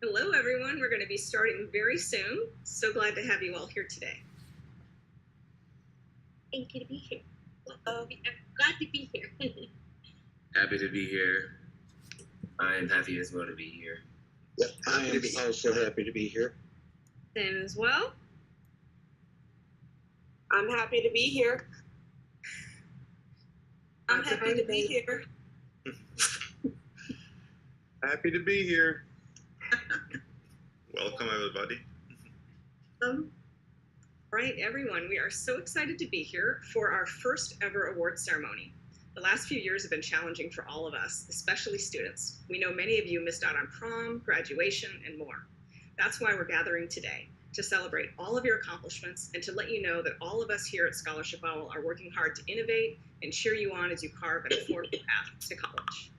Hello, everyone. We're going to be starting very soon. So glad to have you all here today. Thank you to be here. I'm glad to be here. Happy to be here. I am happy as well to be here. Yep, I am also happy to be here. Sam as well. I'm happy to be here. I'm happy to be here. Happy to be here. Welcome, everybody. Right, everyone. We are so excited to be here for our first ever award ceremony. The last few years have been challenging for all of us, especially students. We know many of you missed out on prom, graduation, and more. That's why we're gathering today, to celebrate all of your accomplishments and to let you know that all of us here at Scholarship Owl are working hard to innovate and cheer you on as you carve an affordable path to college.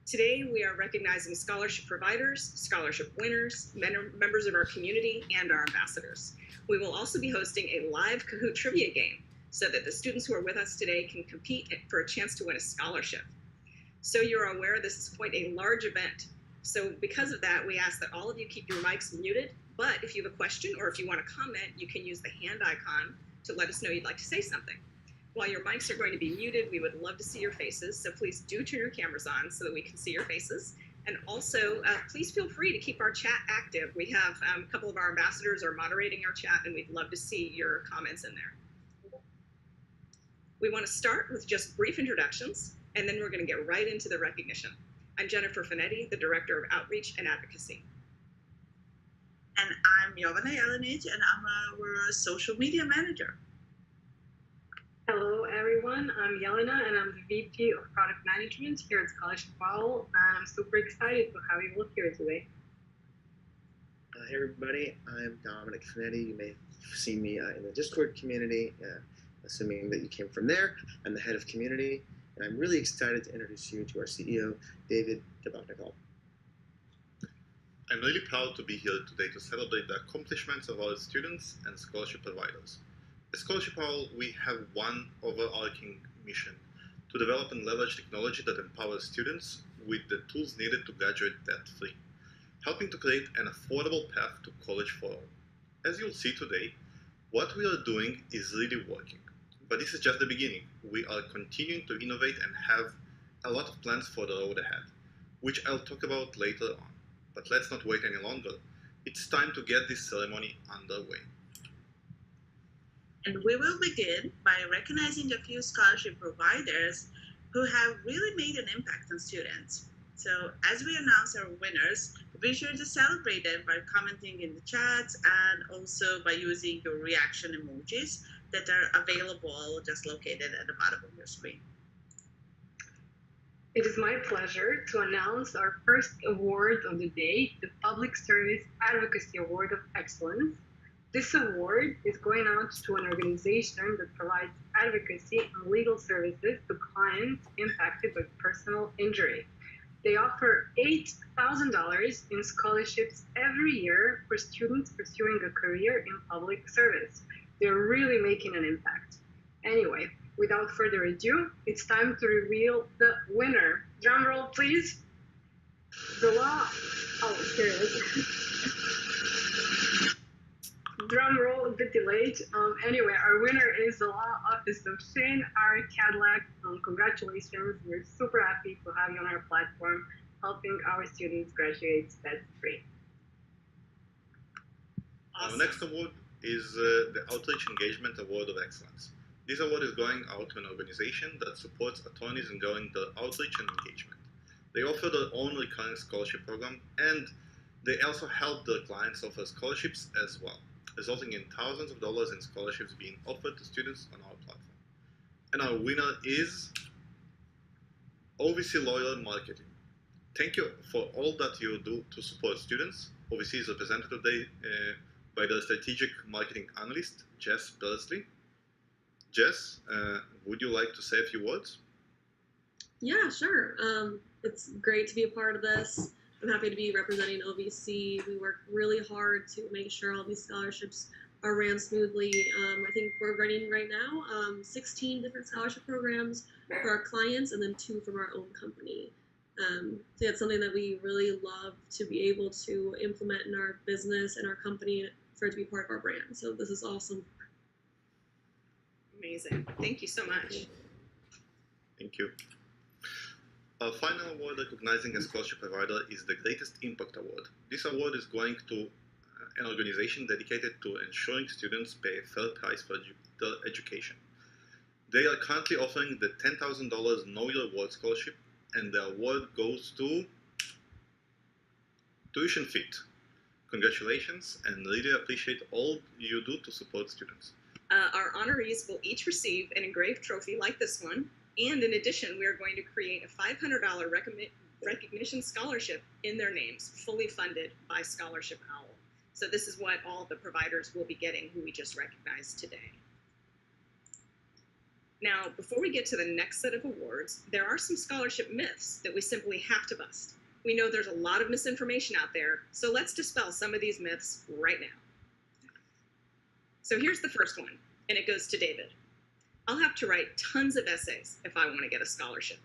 Today, we are recognizing scholarship providers, scholarship winners, members of our community, and our ambassadors. We will also be hosting a live Kahoot Trivia Game so that the students who are with us today can compete for a chance to win a scholarship. So you're aware this is quite a large event. So because of that, we ask that all of you keep your mics muted, but if you have a question or if you want to comment, you can use the hand icon to let us know you'd like to say something. While your mics are going to be muted, we would love to see your faces, so please do turn your cameras on so that we can see your faces. And also, please feel free to keep our chat active. We have a couple of our ambassadors are moderating our chat, and we'd love to see your comments in there. We want to start with just brief introductions, and then we're going to get right into the recognition. I'm Jennifer Finetti, the Director of Outreach and Advocacy. And I'm Jovana Jelenic, and I'm our social media manager. Hello, everyone. I'm Jelena, and I'm the VP of Product Management here at Scholarship Owl, and I'm super excited to have you all here today. Hey, everybody. I'm Dominic Finetti. You may have seen me in the Discord community, assuming that you came from there. I'm the head of community, and I'm really excited to introduce you to our CEO, David Tabachnikov. I'm really proud to be here today to celebrate the accomplishments of our students and scholarship providers. At Scholarship Owl, we have one overarching mission: to develop and leverage technology that empowers students with the tools needed to graduate debt-free, helping to create an affordable path to college for all. As you'll see today, what we are doing is really working. But this is just the beginning. We are continuing to innovate and have a lot of plans for the road ahead, which I'll talk about later on. But let's not wait any longer. It's time to get this ceremony underway. And we will begin by recognizing a few scholarship providers who have really made an impact on students. So as we announce our winners, be sure to celebrate them by commenting in the chats and also by using your reaction emojis that are available just located at the bottom of your screen. It is my pleasure to announce our first award of the day, the Public Service Advocacy Award of Excellence. This award is going out to an organization that provides advocacy and legal services to clients impacted by personal injury. They offer $8,000 in scholarships every year for students pursuing a career in public service. They're really making an impact. Anyway, without further ado, it's time to reveal the winner. Drum roll, please. The law. Oh, here it is. Drum roll, a bit delayed. Anyway, our winner is the Law Office of Shane R. Cadillac. Congratulations. We're super happy to have you on our platform, helping our students graduate debt-free. Awesome. Our next award is the Outreach Engagement Award of Excellence. This award is going out to an organization that supports attorneys in growing their outreach and engagement. They offer their own recurring scholarship program, and they also help their clients offer scholarships as well, resulting in thousands of dollars in scholarships being offered to students on our platform. And our winner is OVC Lawyer Marketing. Thank you for all that you do to support students. OVC is represented today by the Strategic Marketing Analyst, Jess Bursley. Jess, would you like to say a few words? Yeah, sure. It's great to be a part of this. I'm happy to be representing OVC. We work really hard to make sure all these scholarships are ran smoothly. I think we're running right now 16 different scholarship programs for our clients and then 2 from our own company. So it's something that we really love to be able to implement in our business and our company for it to be part of our brand. So this is awesome. Amazing. Thank you so much. Thank you. Our final award recognizing a scholarship provider is the Greatest Impact Award. This award is going to an organization dedicated to ensuring students pay a fair price for their education. They are currently offering the $10,000 Know Your Award Scholarship, and the award goes to Tuition Fit. Congratulations, and really appreciate all you do to support students. Our honorees will each receive an engraved trophy like this one, and in addition, we are going to create a $500 recognition scholarship in their names, fully funded by ScholarshipOwl. So this is what all the providers will be getting who we just recognized today. Now, before we get to the next set of awards, there are some scholarship myths that we simply have to bust. We know there's a lot of misinformation out there, so let's dispel some of these myths right now. So here's the first one, and it goes to David. I'll have to write tons of essays if I want to get a scholarship.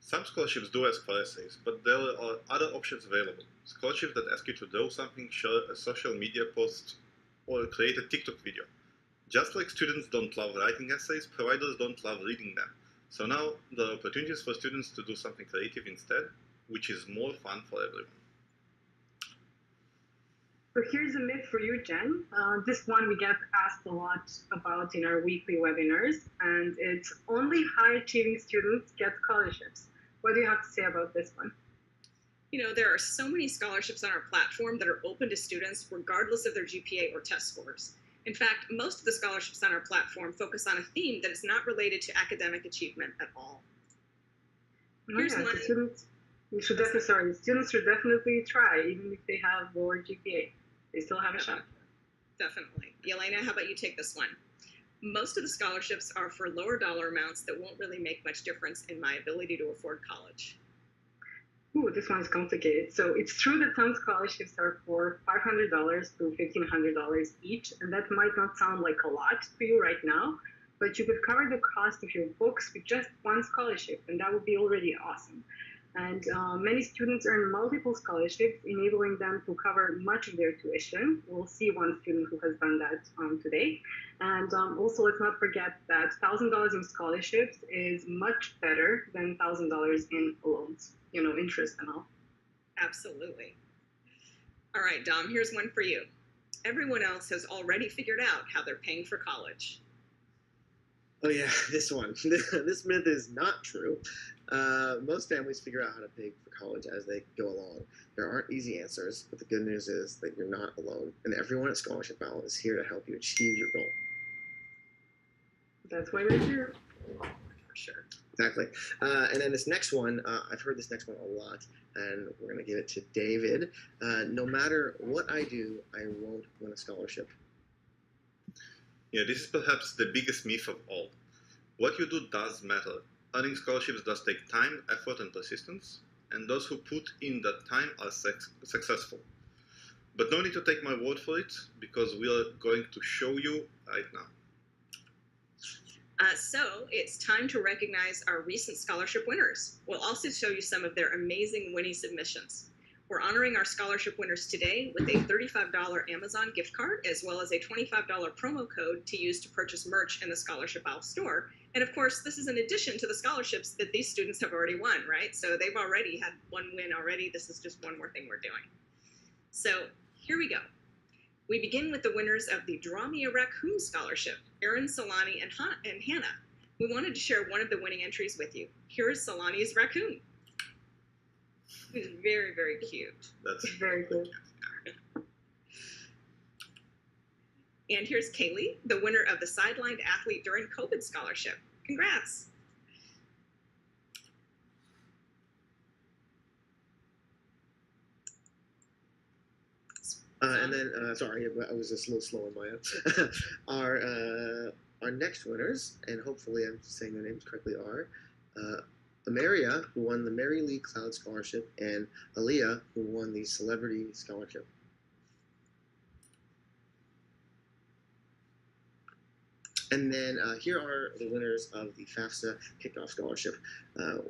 Some scholarships do ask for essays, but there are other options available. Scholarships that ask you to draw something, share a social media post, or create a TikTok video. Just like students don't love writing essays, providers don't love reading them. So now there are opportunities for students to do something creative instead, which is more fun for everyone. So here's a myth for you, Jen. This one we get asked a lot about in our weekly webinars, and it's only high-achieving students get scholarships. What do you have to say about this one? You know, there are so many scholarships on our platform that are open to students regardless of their GPA or test scores. In fact, most of the scholarships on our platform focus on a theme that is not related to academic achievement at all. Here's one. Students should definitely try, even if they have lower GPA. They still have a shot. Definitely. Yelena, how about you take this one? Most of the scholarships are for lower dollar amounts that won't really make much difference in my ability to afford college. Ooh, this one's complicated. So it's true that some scholarships are for $500 to $1,500 each, and that might not sound like a lot to you right now, but you could cover the cost of your books with just one scholarship, and that would be already awesome. And many students earn multiple scholarships, enabling them to cover much of their tuition. We'll see one student who has done that today. And also, let's not forget that $1,000 in scholarships is much better than $1,000 in loans, you know, interest and all. Absolutely. All right, Dom, here's one for you. Everyone else has already figured out how they're paying for college. Oh yeah, this one. This myth is not true. Most families figure out how to pay for college as they go along. There aren't easy answers, but the good news is that you're not alone, and everyone at ScholarshipOwl is here to help you achieve your goal. That's why we're here. For sure. Exactly. And then this next one, I've heard this next one a lot, and we're going to give it to David. No matter what I do, I won't win a scholarship. Yeah, this is perhaps the biggest myth of all. What you do does matter. Earning scholarships does take time, effort, and persistence, and those who put in that time are successful. But no need to take my word for it, because we are going to show you right now. So it's time to recognize our recent scholarship winners. We'll also show you some of their amazing winning submissions. We're honoring our scholarship winners today with a $35 Amazon gift card, as well as a $25 promo code to use to purchase merch in the ScholarshipOwl store. And of course, this is in addition to the scholarships that these students have already won, right? So they've already had one win already. This is just one more thing we're doing. So here we go. We begin with the winners of the Draw Me a Raccoon Scholarship, Erin, Solani, and Hannah. We wanted to share one of the winning entries with you. Here is Solani's raccoon. He's very, very cute. That's Very good. And here's Kaylee, the winner of the Sidelined Athlete During COVID Scholarship. Congrats. And then, sorry, I was just a little slow on my end. Our next winners, and hopefully I'm saying their names correctly, are Amaria, who won the Mary Lee Cloud Scholarship, and Aaliyah, who won the Celebrity Scholarship. And then here are the winners of the FAFSA Kickoff Scholarship,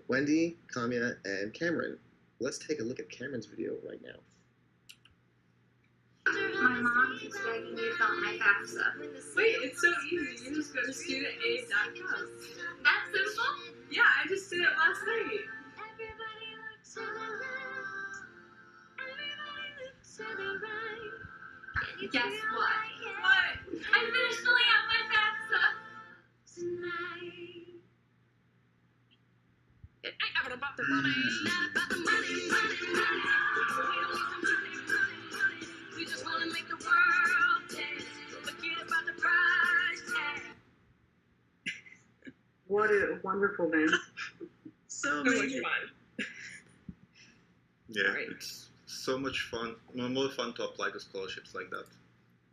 Wendy, Kamya, and Cameron. Let's take a look at Cameron's video right now. My mom is begging me about my FAFSA. Wait, it's so easy. You just go to studentaid.gov. That's simple? Yeah, I just did it last night. Guess what? What? I finished filling out my FAFSA tonight. It ain't ever about the money. We just want to make the world dance. Forget about the price tag. What a wonderful band. So So much amazing. Yeah, Right. it's so much fun. More fun to apply to scholarships like that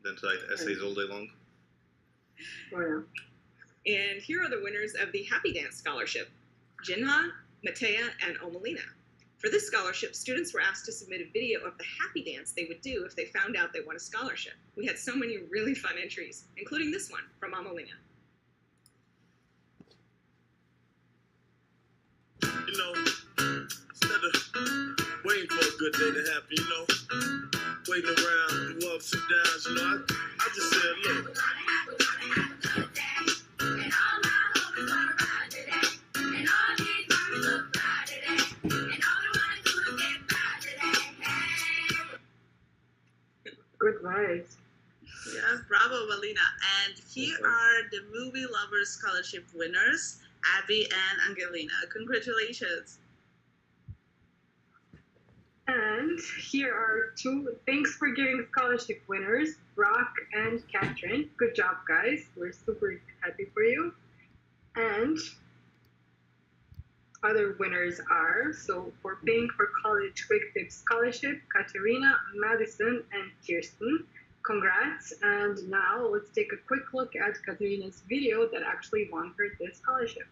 than to write essays all day long. Oh, yeah. And here are the winners of the Happy Dance Scholarship, Jinha, Matea, and Omelina. For this scholarship, students were asked to submit a video of the happy dance they would do if they found out they won a scholarship. We had so many really fun entries, including this one from Omelina. You know, instead of waiting for a good day to happen, you know, waiting around through ups and downs, you know, I just said, look, Good vibes. Yes, bravo, Melina. And here are the Movie Lovers Scholarship winners, Abby and Angelina. Congratulations. And here are two Thanks for Giving Scholarship winners, Rock and Catherine. Good job, guys. We're super happy for you. And other winners are, so for Paying for College Quick Tips Scholarship, Katerina, Madison, and Kirsten. Congrats. And now let's take a quick look at Katerina's video that actually won her this scholarship.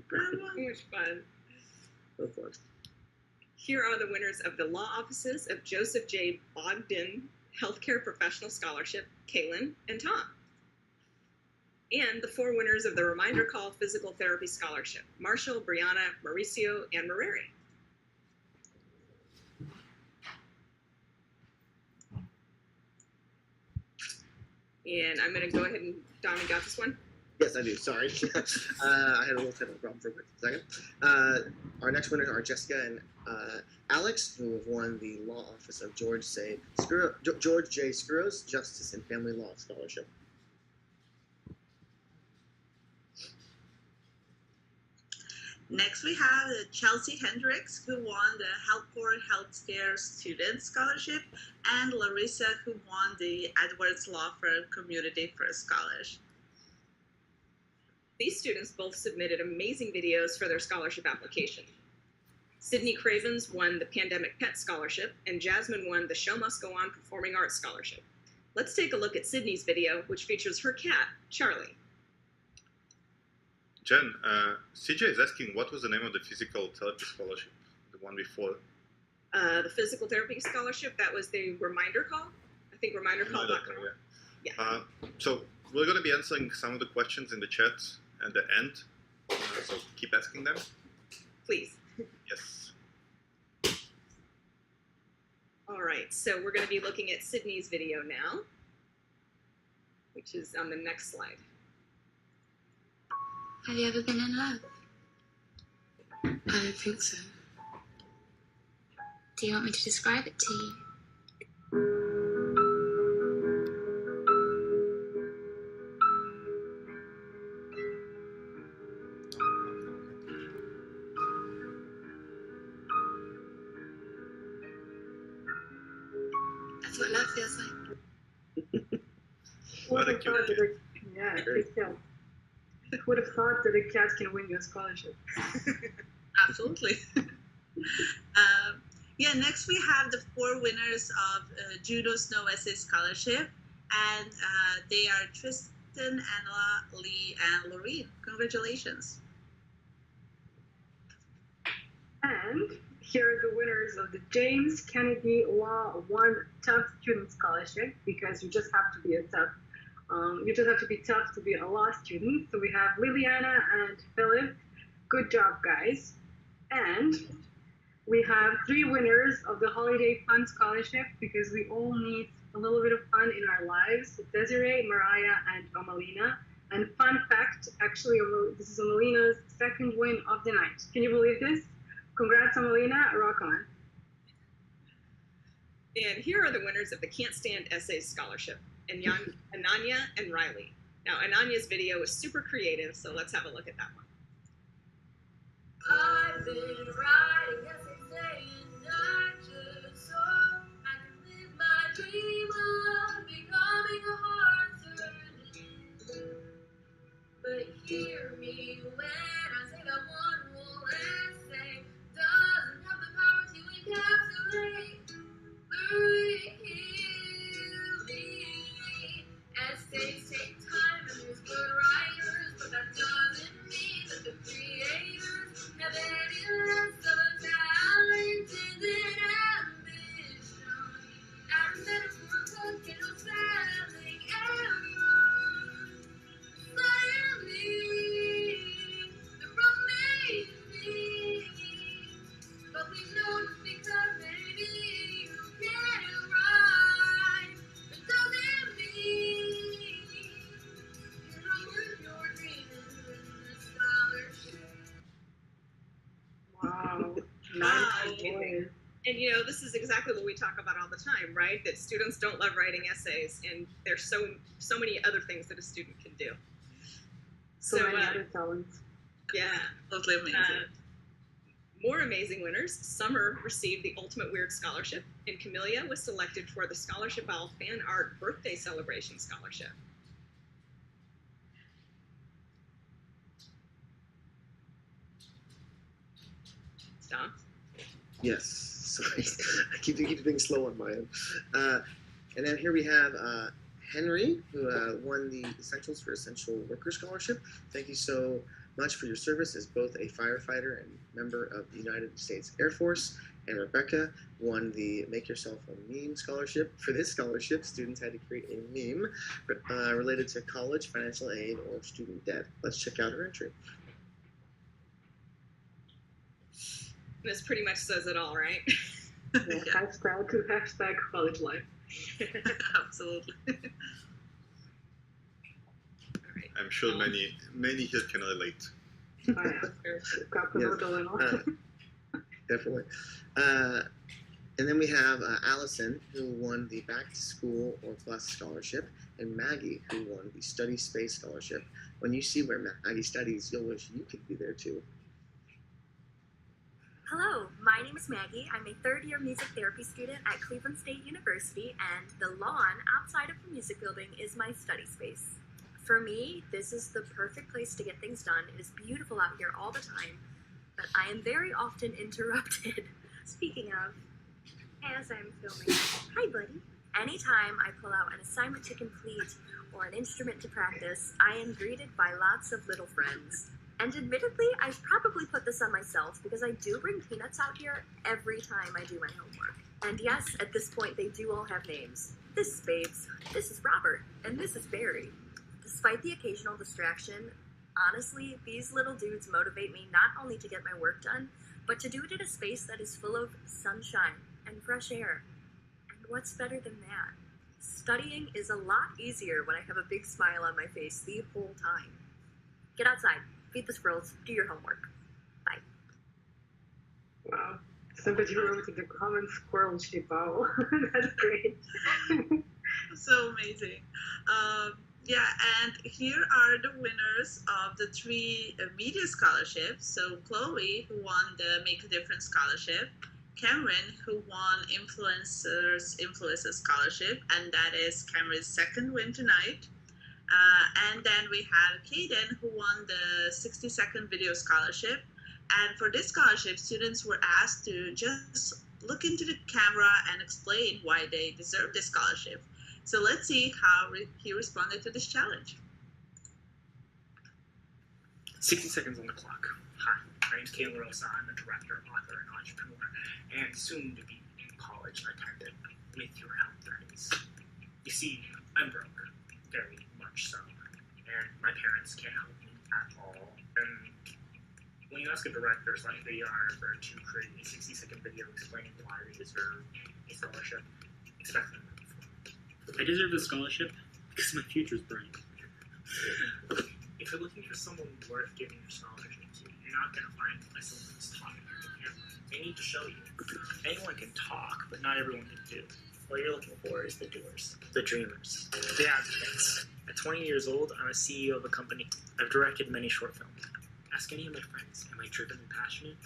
Bravo. So much fun. So fun. Here are the winners of the law offices of Joseph J. Bogdan Healthcare Professional Scholarship, Kaylin and Tom. And the four winners of the Reminder Call Physical Therapy Scholarship, Marshall, Brianna, Mauricio, and Mareri. And I'm going to go ahead and, Dom, you got this one? Yes, I do. Sorry. I had a little technical problem for a quick second. Our next winners are Jessica and Alex, who have won the law office of George J. Scuros Justice and Family Law Scholarship. Next, we have Chelsea Hendricks, who won the Help for Healthcare Students Scholarship, and Larissa, who won the Edwards Law Firm Community First Scholarship. These students both submitted amazing videos for their scholarship application. Sydney Cravens won the Pandemic Pet Scholarship, and Jasmine won the Show Must Go On Performing Arts Scholarship. Let's take a look at Sydney's video, which features her cat, Charlie. Jen, CJ is asking what was the name of the physical therapy scholarship, the one before? The Physical Therapy Scholarship, that was the Reminder Call. I think remindercall.com. Yeah. So we're going to be answering some of the questions in the chat at the end, so keep asking them. Please. Yes. All right, so we're going to be looking at Sydney's video now, which is on the next slide. Have you ever been in love? I don't think so. Do you want me to describe it to you? That's what love feels like. What a cute kid. Yeah, good job. Who would have thought that a cat can win you a scholarship? Absolutely. Yeah, next we have the 4 winners of Judo Snow Essay Scholarship, and they are Tristan, Angela, Lee, and Lorene. Congratulations. And here are the winners of the James Kennedy Law 1 Tough Student Scholarship, because you just have to be tough to be a law student. So we have Liliana and Philip. Good job, guys. And we have 3 winners of the Holiday Fun Scholarship, because we all need a little bit of fun in our lives. Desiree, Mariah, and Omalina. And fun fact, actually, this is Omalina's 2nd win of the night. Can you believe this? Congrats, Omalina. Rock on. And here are the winners of the Can't Stand Essays Scholarship, Ananya and Riley. Now, Ananya's video is super creative, so let's have a look at that one. I've been writing essays day and night just so I can live my dream of becoming a heart surgeon. But hear me when I say that one whole essay doesn't have the power to encapsulate the healing. Essays take time and there's good writers, but that doesn't mean that the creators have any less of a talent than ambition. Arithmetical no spelling errors. Slightly, they're amazing. But we know just because maybe you can't write, it doesn't mean you're not worth your dream in the scholarship. Wow. Wow. And you know, this is exactly what we talk about all the time, right? That students don't love writing essays, and there's so many other things that a student can do. So many other talents. Yeah. Totally amazing. More amazing winners. Summer received the Ultimate Weird Scholarship, and Camellia was selected for the ScholarshipOwl Fan Art Birthday Celebration Scholarship. Stop. Yes, sorry. I keep being slow on my end. And then here we have Henry, who won the Essentials for Essential Worker Scholarship. Thank you so much for your service as both a firefighter and member of the United States Air Force. And Rebecca won the Make Yourself a Meme Scholarship. For this scholarship, students had to create a meme related to college, financial aid, or student debt. Let's check out her entry. This pretty much says it all, right? Yeah, hashtag college life. Absolutely. I'm sure many here can relate. Oh, yeah. Got the Yes. model and all. Definitely. And then we have Allison, who won the Back to School or Plus Scholarship, and Maggie, who won the Study Space Scholarship. When you see where Maggie studies, you'll wish you could be there too. Hello, my name is Maggie. I'm a 3rd-year music therapy student at Cleveland State University, and the lawn outside of the music building is my study space. For me, this is the perfect place to get things done. It is beautiful out here all the time, but I am very often interrupted. Speaking of, as I'm filming, hi buddy. Anytime I pull out an assignment to complete or an instrument to practice, I am greeted by lots of little friends. And admittedly, I've probably put this on myself because I do bring peanuts out here every time I do my homework. And yes, at this point, they do all have names. This is Babes, this is Robert, and this is Barry. Despite the occasional distraction, honestly, these little dudes motivate me not only to get my work done, but to do it in a space that is full of sunshine and fresh air. And what's better than that? Studying is a lot easier when I have a big smile on my face the whole time. Get outside. Feed the squirrels, do your homework. Bye. Wow. Somebody wrote in the comments, ScholarshipOwl. That's great. So amazing. Yeah, and here are the winners of the 3 media scholarships. So Chloe, who won the Make a Difference Scholarship, Cameron, who won Influencers Scholarship, and that is Cameron's 2nd win tonight. And then we have Kaden, who won the 60-second video scholarship. And for this scholarship, students were asked to just look into the camera and explain why they deserve this scholarship. So let's see how he responded to this challenge. 60 seconds on the clock. Hi, my name's Kayla Rosa. I'm a director, author, and entrepreneur, and soon to be in college attendant with your health 30s. You see, I'm broke, very much so, and my parents can't help me at all. And when you ask a director like they are to create a 60-second video explaining why they deserve a scholarship, expect them to perform. I deserve this scholarship because my future's bright. If you're looking for someone worth giving your scholarship to, you're not going to find someone who's talking on the camera. They need to show you. Anyone can talk, but not everyone can do. What you're looking for is the doers, the dreamers, the advocates. At 20 years old, I'm a CEO of a company. I've directed many short films. Ask any of my friends, am I driven and passionate?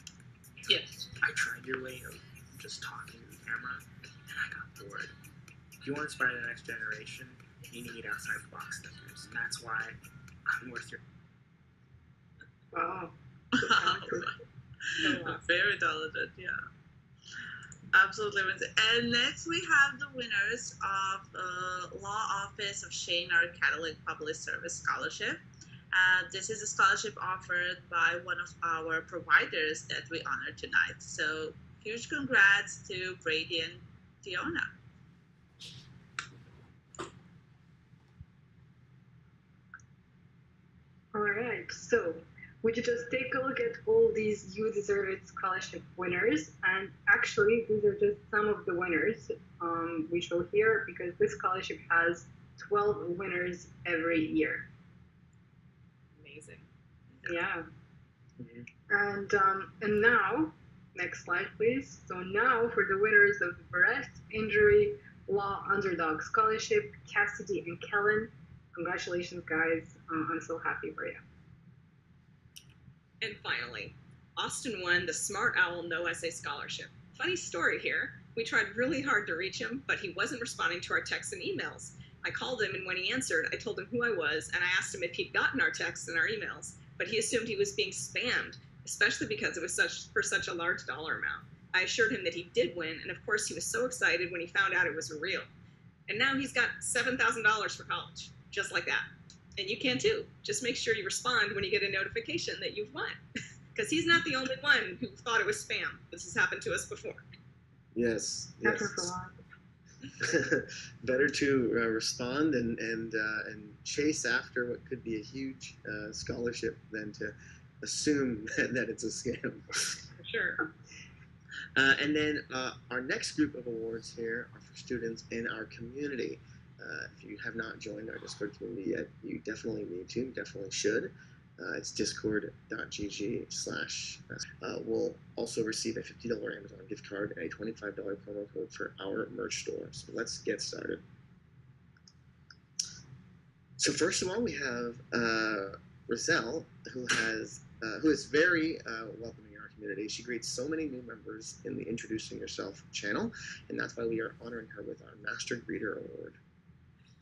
Yes. I tried your way of just talking to the camera, and I got bored. If you want to inspire the next generation, you need outside the box thinkers, and that's why I'm worth your... Wow. Very talented, yeah. Absolutely. And next we have the winners of the Law Office of Shane R. Catholic Public Service Scholarship. This is a scholarship offered by one of our providers that we honor tonight. So huge congrats to Brady and Fiona. All right, so would you just take a look at all these You Deserve It scholarship winners? And actually, these are just some of the winners we show here, because this scholarship has 12 winners every year. Amazing. Yeah. And now, next slide, please. So now for the winners of the Breast Injury Law Underdog Scholarship, Cassidy and Kellen. Congratulations, guys. I'm so happy for you. And finally, Austin won the Smart Owl No Essay Scholarship. Funny story here. We tried really hard to reach him, but he wasn't responding to our texts and emails. I called him, and when he answered, I told him who I was, and I asked him if he'd gotten our texts and our emails, but he assumed he was being spammed, especially because it was for such a large dollar amount. I assured him that he did win, and of course he was so excited when he found out it was real. And now he's got $7,000 for college, just like that. And you can too. Just make sure you respond when you get a notification that you've won, because he's not the only one who thought it was spam. This has happened to us before. Yes. Happens a lot. Better to respond and chase after what could be a huge scholarship than to assume that it's a scam. For sure. And then our next group of awards here are for students in our community. If you have not joined our Discord community yet, you definitely need to, definitely should. It's discord.gg/. We'll also receive a $50 Amazon gift card and a $25 promo code for our merch store. So let's get started. So first of all, we have Roselle, who is very welcoming in our community. She greets so many new members in the Introducing Yourself channel, and that's why we are honoring her with our Master Greeter Award.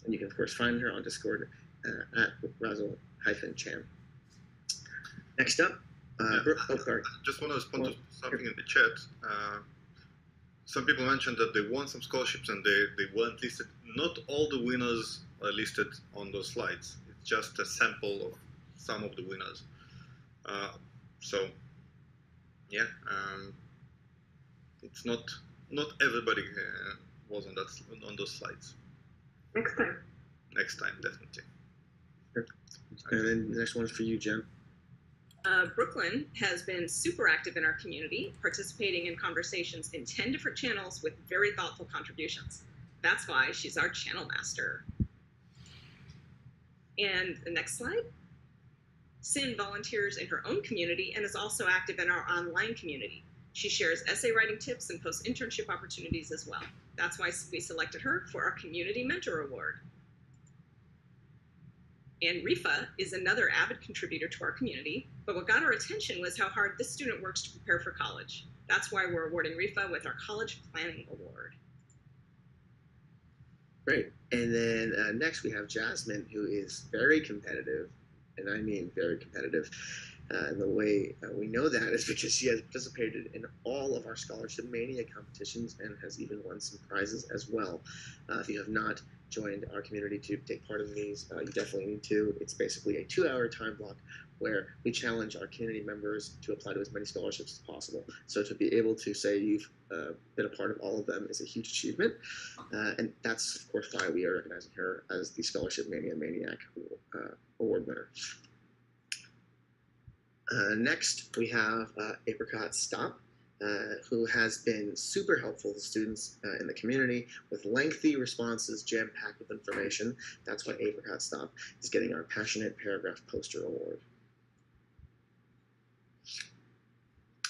And you can, of course, find her on Discord at Razzle-Chan. Next up, sorry. Just want to respond to something in the chat. Some people mentioned that they won some scholarships and they weren't listed. Not all the winners are listed on those slides. It's just a sample of some of the winners. So, yeah, it's not everybody was on those slides. Next time. Next time, definitely. And then the next one is for you, Jen. Brooklyn has been super active in our community, participating in conversations in 10 different channels with very thoughtful contributions. That's why she's our channel master. And the next slide. Sin volunteers in her own community and is also active in our online community. She shares essay writing tips and posts internship opportunities as well. That's why we selected her for our Community Mentor Award. And Rifa is another avid contributor to our community, but what got our attention was how hard this student works to prepare for college. That's why we're awarding Rifa with our College Planning Award. Great. And then next we have Jasmine, who is very competitive, and I mean very competitive. And the way we know that is because she has participated in all of our Scholarship Mania competitions and has even won some prizes as well. If you have not joined our community to take part in these, you definitely need to. It's basically a 2-hour time block where we challenge our community members to apply to as many scholarships as possible. So to be able to say you've been a part of all of them is a huge achievement. And that's, of course, why we are recognizing her as the Scholarship Mania Maniac Award winner. Next, we have Apricot Stop, who has been super helpful to students in the community with lengthy responses jam-packed with information. That's why Apricot Stop is getting our Passionate Paragraph Poster Award.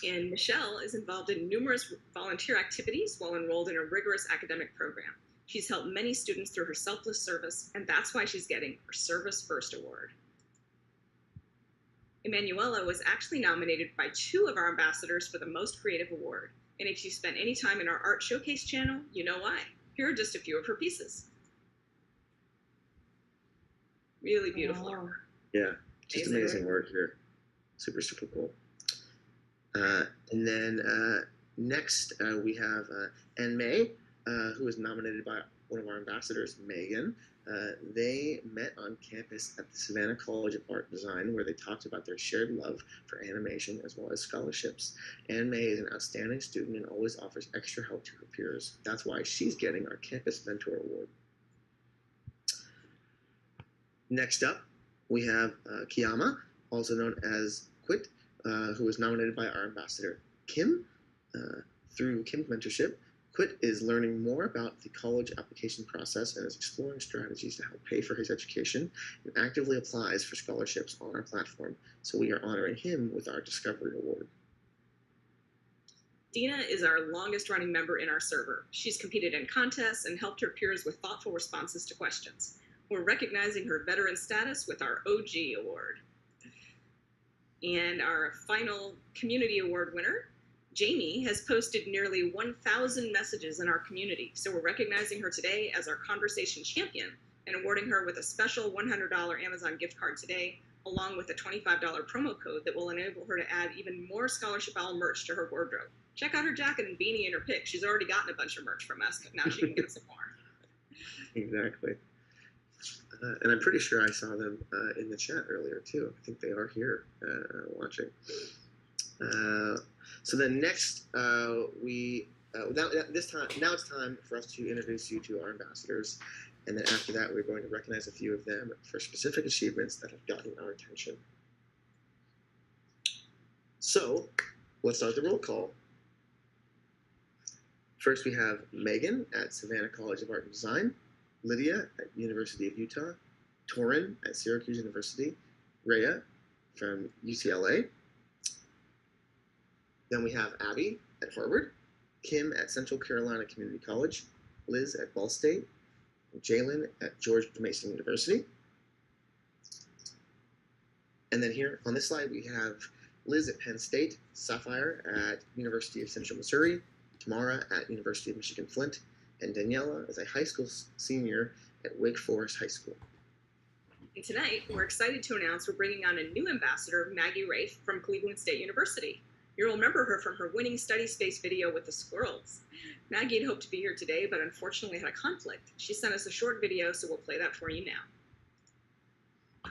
And Michelle is involved in numerous volunteer activities while enrolled in a rigorous academic program. She's helped many students through her selfless service, and that's why she's getting her Service First Award. Emanuela was actually nominated by 2 of our ambassadors for the Most Creative Award. And if you spent any time in our Art Showcase channel, you know why. Here are just a few of her pieces. Really beautiful artwork. Yeah, just amazing work here. Super, super cool. And then next we have Anne May, who was nominated by one of our ambassadors, Megan. They met on campus at the Savannah College of Art and Design, where they talked about their shared love for animation as well as scholarships. Anne May is an outstanding student and always offers extra help to her peers. That's why she's getting our Campus Mentor Award. Next up, we have Kiyama, also known as Quit, who was nominated by our ambassador, Kim. Through Kim's mentorship, Quit is learning more about the college application process and is exploring strategies to help pay for his education and actively applies for scholarships on our platform. So we are honoring him with our Discovery Award. Dina is our longest running member in our server. She's competed in contests and helped her peers with thoughtful responses to questions. We're recognizing her veteran status with our OG Award. And our final Community Award winner, Jamie, has posted nearly 1,000 messages in our community, so we're recognizing her today as our Conversation Champion and awarding her with a special $100 Amazon gift card today, along with a $25 promo code that will enable her to add even more Scholarship Owl merch to her wardrobe. Check out her jacket and beanie in her pic. She's already gotten a bunch of merch from us, but now she can get some more. Exactly. And I'm pretty sure I saw them in the chat earlier, too. I think they are here watching. So then next, now it's time for us to introduce you to our ambassadors, and then after that, we're going to recognize a few of them for specific achievements that have gotten our attention. So let's start the roll call. First, we have Megan at Savannah College of Art and Design, Lydia at University of Utah, Torin at Syracuse University, Rhea from UCLA. Then we have Abby at Harvard, Kim at Central Carolina Community College, Liz at Ball State, Jalen at George Mason University. And then here on this slide, we have Liz at Penn State, Sapphire at University of Central Missouri, Tamara at University of Michigan Flint, and Daniela is a high school senior at Wake Forest High School. And tonight, we're excited to announce we're bringing on a new ambassador, Maggie Rafe from Cleveland State University. You'll remember her from her winning study space video with the squirrels. Maggie had hoped to be here today, but unfortunately had a conflict. She sent us a short video, so we'll play that for you now.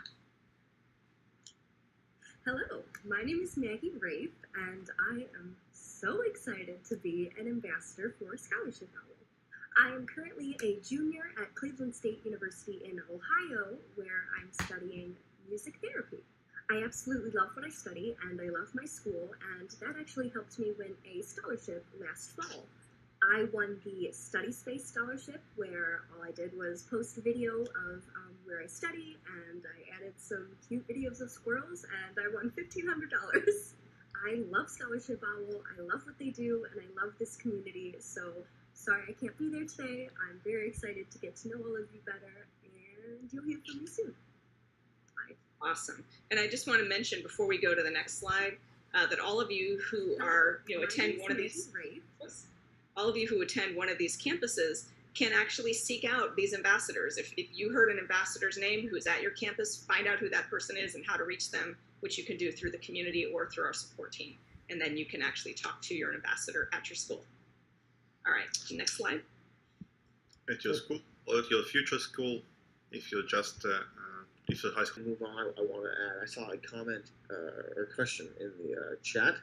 Hello, my name is Maggie Rafe, and I am so excited to be an ambassador for Scholarship Owl. I am currently a junior at Cleveland State University in Ohio, where I'm studying music therapy. I absolutely love what I study, and I love my school, and that actually helped me win a scholarship last fall. I won the Study Space Scholarship, where all I did was post a video of where I study, and I added some cute videos of squirrels, and I won $1,500. I love Scholarship Owl, I love what they do, and I love this community, so sorry I can't be there today. I'm very excited to get to know all of you better, and you'll hear from me soon. Awesome. And I just want to mention before we go to the next slide that all of you who are, attend one of these, all of you who attend one of these campuses can actually seek out these ambassadors. If you heard an ambassador's name who is at your campus, find out who that person is and how to reach them, which you can do through the community or through our support team. And then you can actually talk to your ambassador at your school. All right, next slide. At your school or at your future school, if you're just if you're high school. Move on. I want to add. I saw a comment or a question in the chat.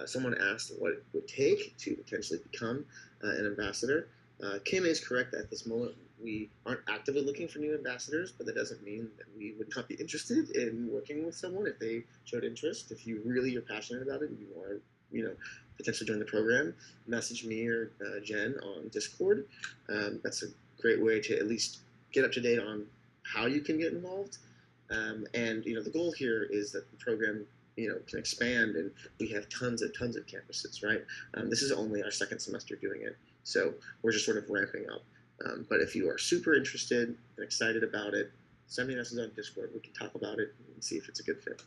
Someone asked what it would take to potentially become an ambassador. Kim is correct that at this moment we aren't actively looking for new ambassadors, but that doesn't mean that we would not be interested in working with someone if they showed interest. If you really are passionate about it and you want to, potentially join the program, message me or Jen on Discord. That's a great way to at least get up to date on how you can get involved. And the goal here is that the program can expand, and we have tons of campuses, right? This is only our second semester doing it, so we're just sort of ramping up. But if you are super interested and excited about it, send me a message on Discord. We can talk about it and see if it's a good fit.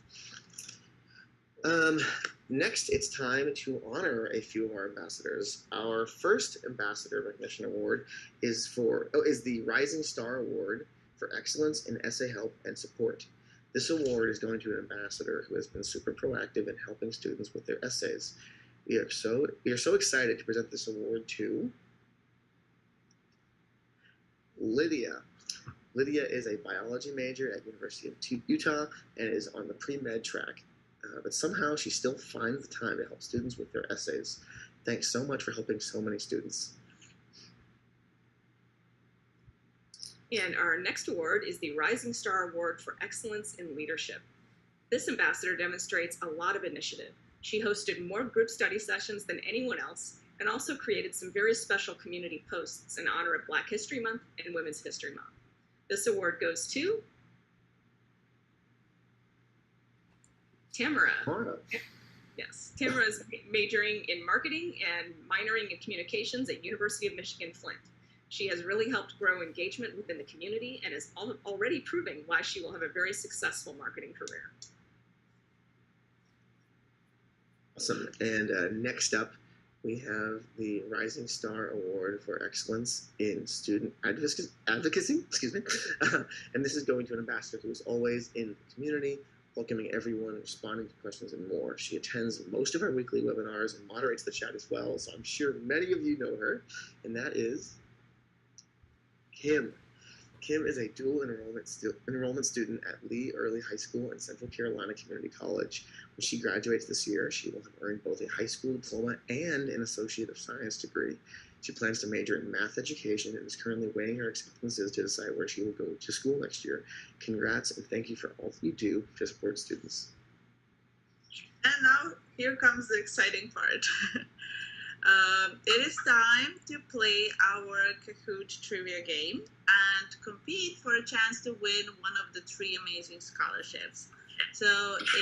Next, it's time to honor a few of our ambassadors. Our first ambassador recognition award is the Rising Star Award for Excellence in Essay Help and Support. This award is going to an ambassador who has been super proactive in helping students with their essays. We are so excited to present this award to Lydia. Lydia is a biology major at University of Utah and is on the pre-med track. But somehow she still finds the time to help students with their essays. Thanks so much for helping so many students. And our next award is the Rising Star Award for Excellence in Leadership. This ambassador demonstrates a lot of initiative. She hosted more group study sessions than anyone else and also created some very special community posts in honor of Black History Month and Women's History Month. This award goes to Tamara. Yes, Tamara is majoring in marketing and minoring in communications at University of Michigan Flint. She has really helped grow engagement within the community and is already proving why she will have a very successful marketing career. Awesome. And next up, we have the Rising Star Award for Excellence in Student Advocacy. Excuse me. And this is going to an ambassador who is always in the community, welcoming everyone, responding to questions, and more. She attends most of our weekly webinars and moderates the chat as well, so I'm sure many of you know her, and that is Kim. Kim is a dual enrollment student at Lee Early High School and Central Carolina Community College. When she graduates this year, she will have earned both a high school diploma and an Associate of Science degree. She plans to major in math education and is currently weighing her acceptances to decide where she will go to school next year. Congrats and thank you for all that you do to support students. And now here comes the exciting part. It is time to play our Kahoot Trivia Game and compete for a chance to win one of the 3 amazing scholarships. So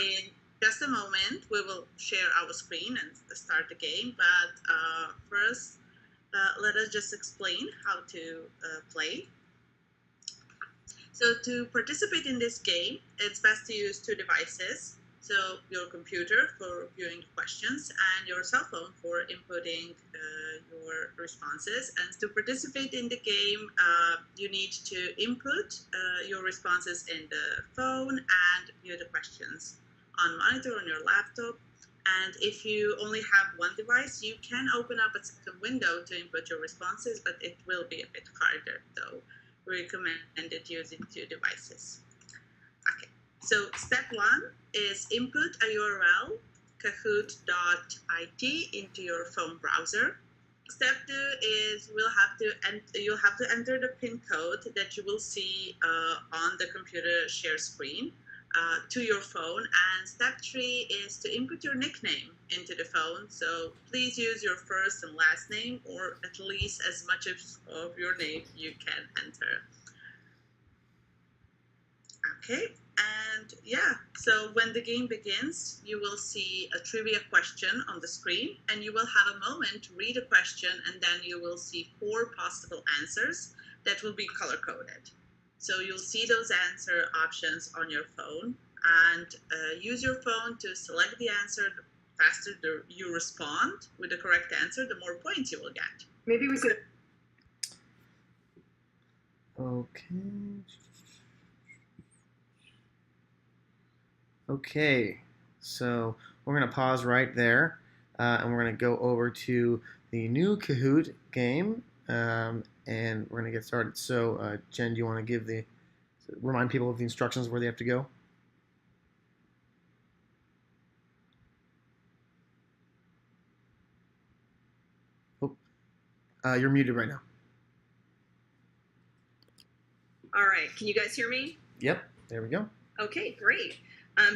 in just a moment, we will share our screen and start the game. But first, let us just explain how to play. So to participate in this game, it's best to use 2 devices. So your computer for viewing questions and your cell phone for inputting your responses. And to participate in the game, you need to input your responses in the phone and view the questions on monitor on your laptop. And if you only have one device, you can open up a second window to input your responses, but it will be a bit harder. So we recommend using 2 devices. Okay. So step 1 is input a URL, Kahoot.it, into your phone browser. Step 2 is you'll have to enter the PIN code that you will see on the computer share screen to your phone. And step 3 is to input your nickname into the phone. So please use your first and last name, or at least as much of your name you can enter. Okay. And yeah, so when the game begins, you will see a trivia question on the screen, and you will have a moment to read a question, and then you will see 4 possible answers that will be color-coded. So you'll see those answer options on your phone, and use your phone to select the answer. The faster you respond with the correct answer, the more points you will get. Maybe we could. Okay. Okay, so we're going to pause right there, and we're going to go over to the new Kahoot game, and we're going to get started. So, Jen, do you want to remind people of the instructions where they have to go? Oh, you're muted right now. All right, can you guys hear me? Yep, there we go. Okay, great.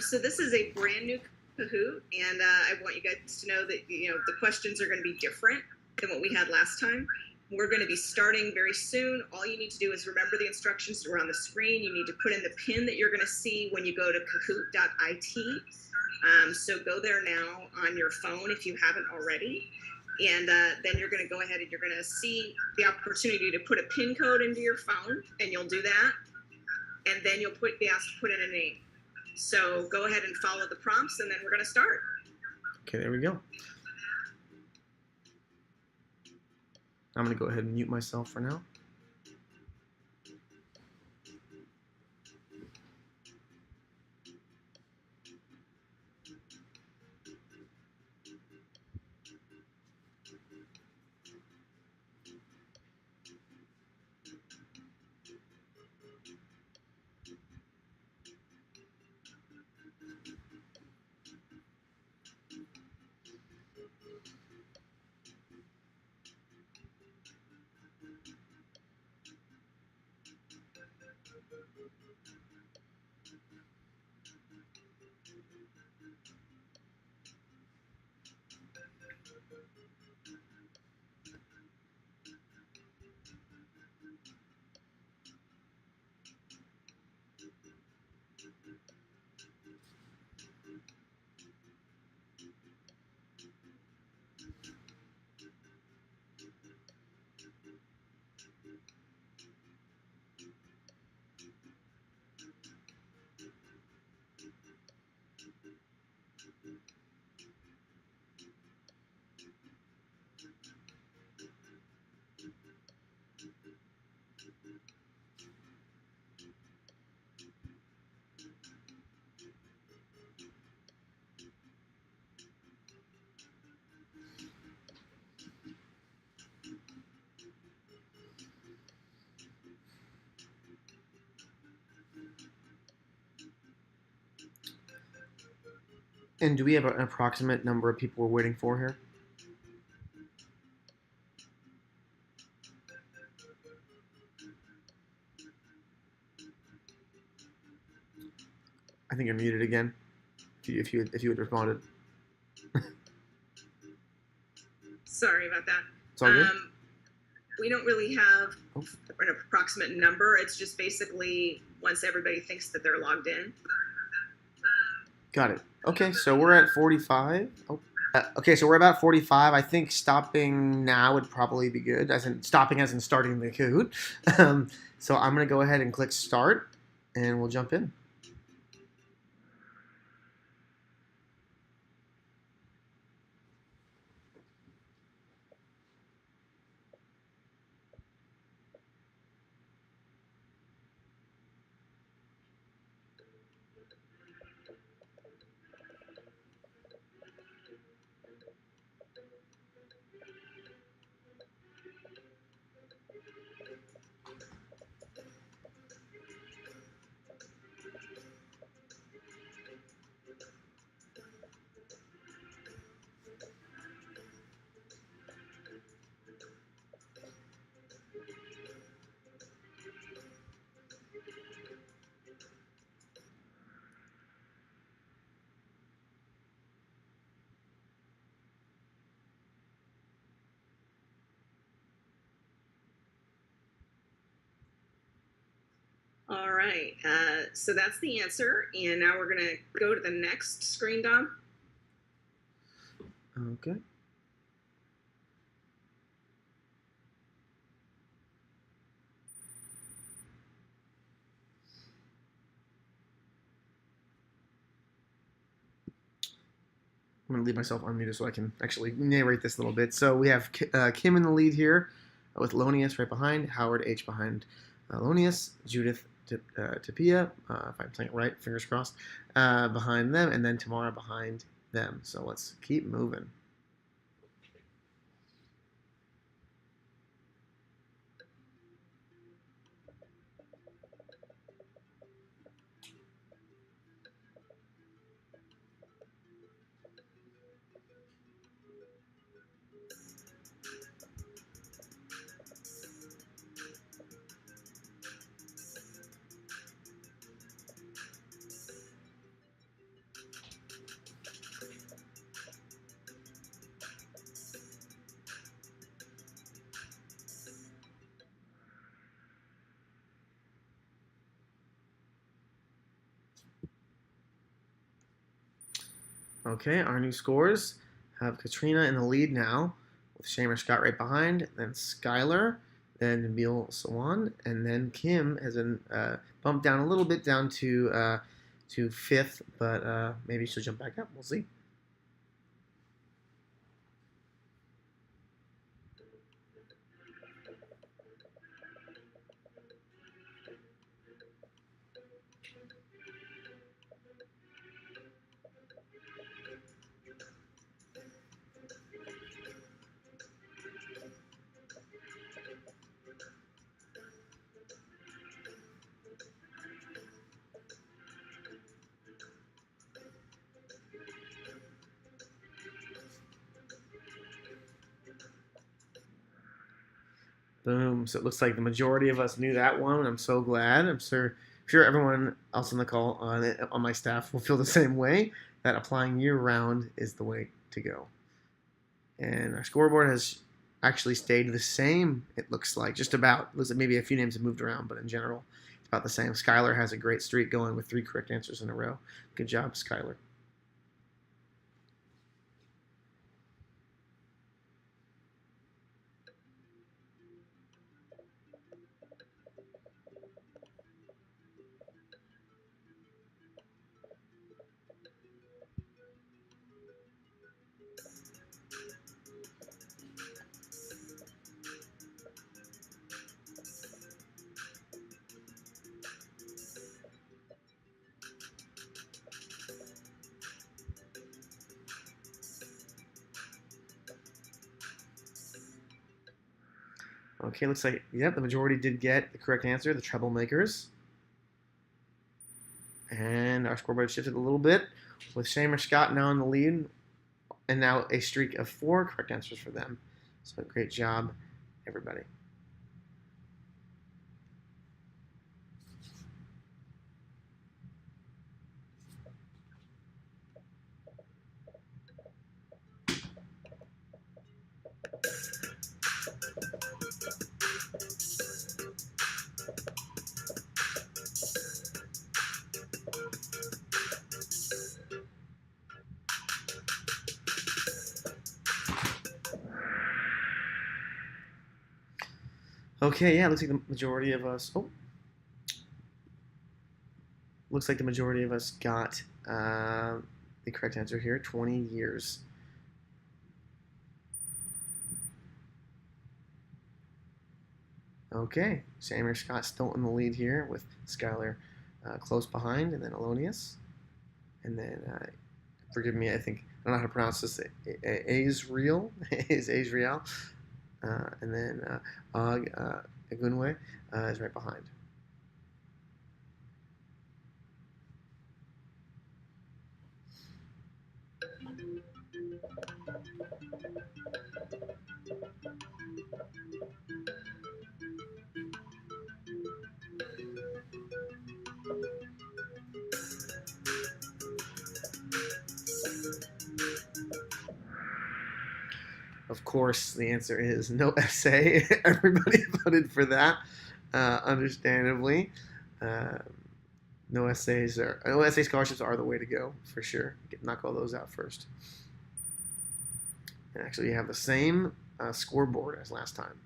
So this is a brand new Kahoot, and I want you guys to know that the questions are going to be different than what we had last time. We're going to be starting very soon. All you need to do is remember the instructions that were on the screen. You need to put in the pin that you're going to see when you go to Kahoot.it. So go there now on your phone if you haven't already. And then you're going to go ahead and you're going to see the opportunity to put a pin code into your phone, and you'll do that. And then you'll be asked to put in a name. So go ahead and follow the prompts, and then we're going to start. Okay, there we go. I'm going to go ahead and mute myself for now. And do we have an approximate number of people we're waiting for here? I think you're muted again. If you had responded. Sorry about that. It's all good. We don't really have an approximate number. It's just basically once everybody thinks that they're logged in. Got it. Okay, so we're at 45. Okay, so we're about 45. I think stopping now would probably be good. Stopping as in starting the Kahoot. So I'm going to go ahead and click start, and we'll jump in. All right, so that's the answer, and now we're going to go to the next screen, Dom. Okay. I'm going to leave myself unmuted so I can actually narrate this a little bit. So we have Kim in the lead here with Lonius right behind, Howard H behind Alonius, Judith Tapia, if I'm saying it right, fingers crossed, behind them, and then Tamara behind them. So let's keep moving. Okay, our new scores have Katrina in the lead now, with Shamer Scott right behind, then Skylar, then Nabil Sawan, and then Kim has been bumped down a little bit down to fifth, but maybe she'll jump back up. We'll see. Boom. So it looks like the majority of us knew that one. I'm so glad. I'm sure everyone else on the call on my staff will feel the same way, that applying year-round is the way to go. And our scoreboard has actually stayed the same, it looks like. Just about. Looks like maybe a few names have moved around, but in general, it's about the same. Skylar has a great streak going with 3 correct answers in a row. Good job, Skylar. Okay, looks like, yep, the majority did get the correct answer, the troublemakers. And our scoreboard shifted a little bit, with Shamer Scott now in the lead, and now a streak of 4 correct answers for them. So great job, everybody. Okay, yeah, looks like the majority of us. Oh, looks like the majority of us got the correct answer here. 20 years. Okay, Shamer Scott still in the lead here with Skylar close behind, and then Alonius, and then forgive me, I don't know how to pronounce this. Azriel is Azriel. And then Og Egunwe is right behind. Of course, the answer is no essay. Everybody voted for that, understandably. No essay scholarships are the way to go, for sure. Knock all those out first. And actually, you have the same scoreboard as last time.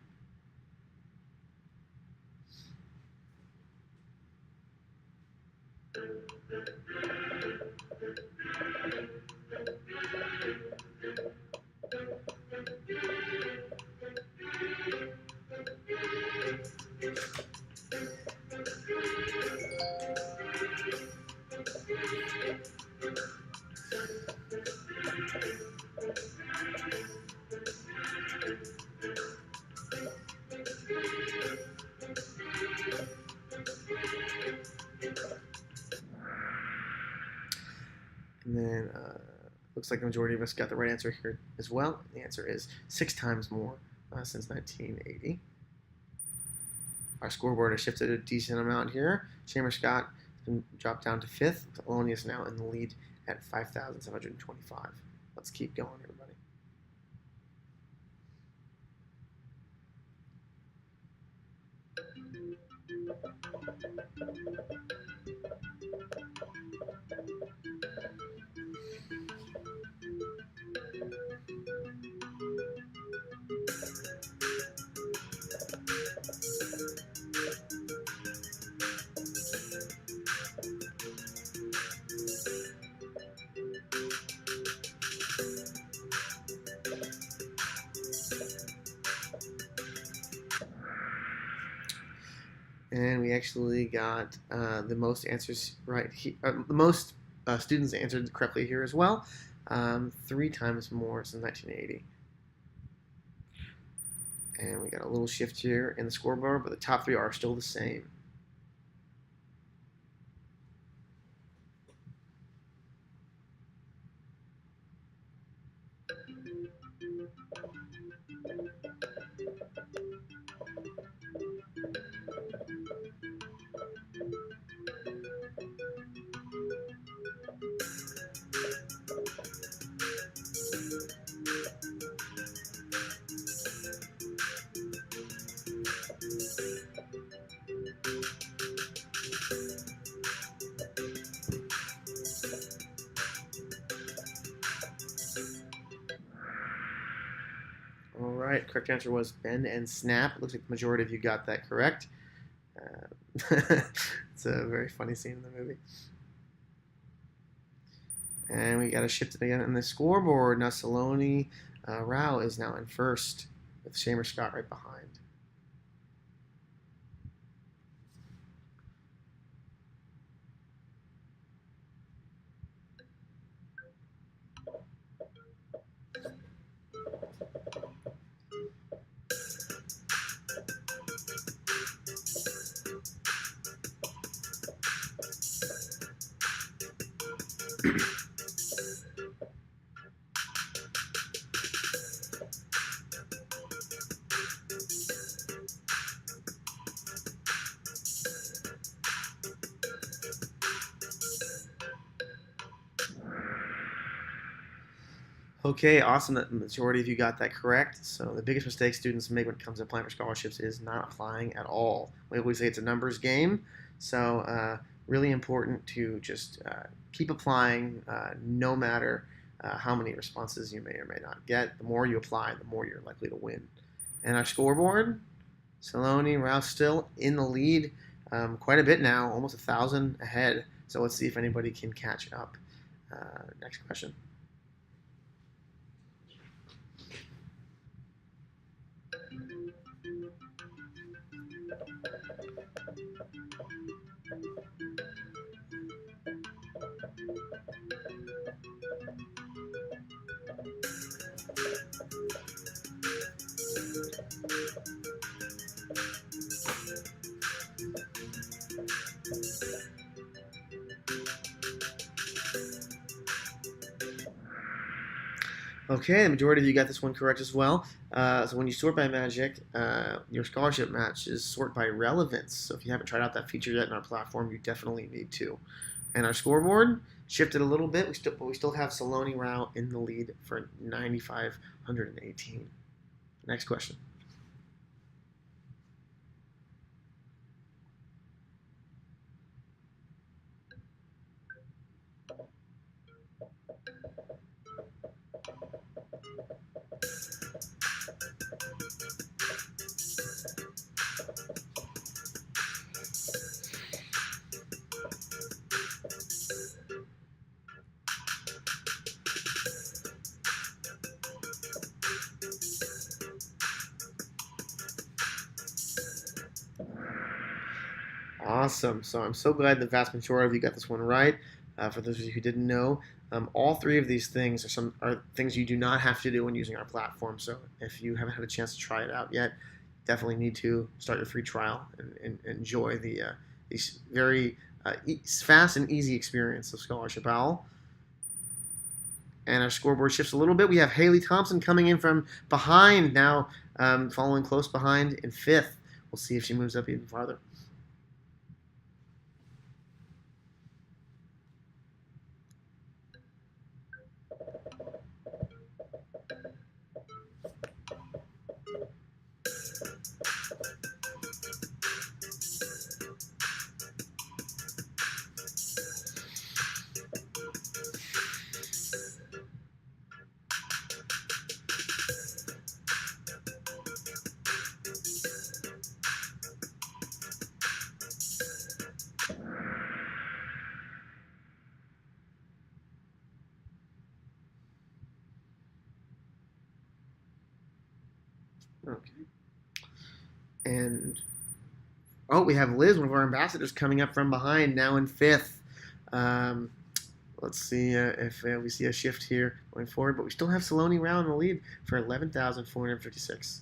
Looks like the majority of us got the right answer here as well. The answer is 6 times more since 1980. Our scoreboard has shifted a decent amount here. Chamber Scott has been dropped down to 5th. Maloney is now in the lead at 5,725. Let's keep going, everybody. And we actually got the most answers right here. The most students answered correctly here as well. 3 times more since 1980. And we got a little shift here in the scoreboard, but the top 3 are still the same. All right, correct answer was bend and snap. It looks like the majority of you got that correct. It's a very funny scene in the movie. And we got to shift it again in the scoreboard. Now Saloni Rao is now in first with Shamer Scott right behind. Okay, awesome. The majority of you got that correct. So the biggest mistake students make when it comes to applying for scholarships is not applying at all. We always say it's a numbers game. So really important to just keep applying no matter how many responses you may or may not get. The more you apply, the more you're likely to win. And our scoreboard, Saloni Rouse still in the lead quite a bit now, almost 1,000 ahead. So let's see if anybody can catch up. Next question. Okay, the majority of you got this one correct as well. So when you sort by magic, your scholarship matches sort by relevance. So if you haven't tried out that feature yet in our platform, you definitely need to. And our scoreboard shifted a little bit, but we still have Saloni Rao in the lead for 9,518. Next question. Awesome. So I'm so glad the vast majority of you got this one right. For those of you who didn't know, all 3 of these things are things you do not have to do when using our platform. So if you haven't had a chance to try it out yet, definitely need to start your free trial and enjoy the these very fast and easy experience of Scholarship Owl. And our scoreboard shifts a little bit. We have Haley Thompson coming in from behind now, following close behind in 5th. We'll see if she moves up even farther. Okay. And we have Liz, one of our ambassadors, coming up from behind now in 5th. Let's see if we see a shift here going forward, but we still have Saloni Rao in the lead for 11,456.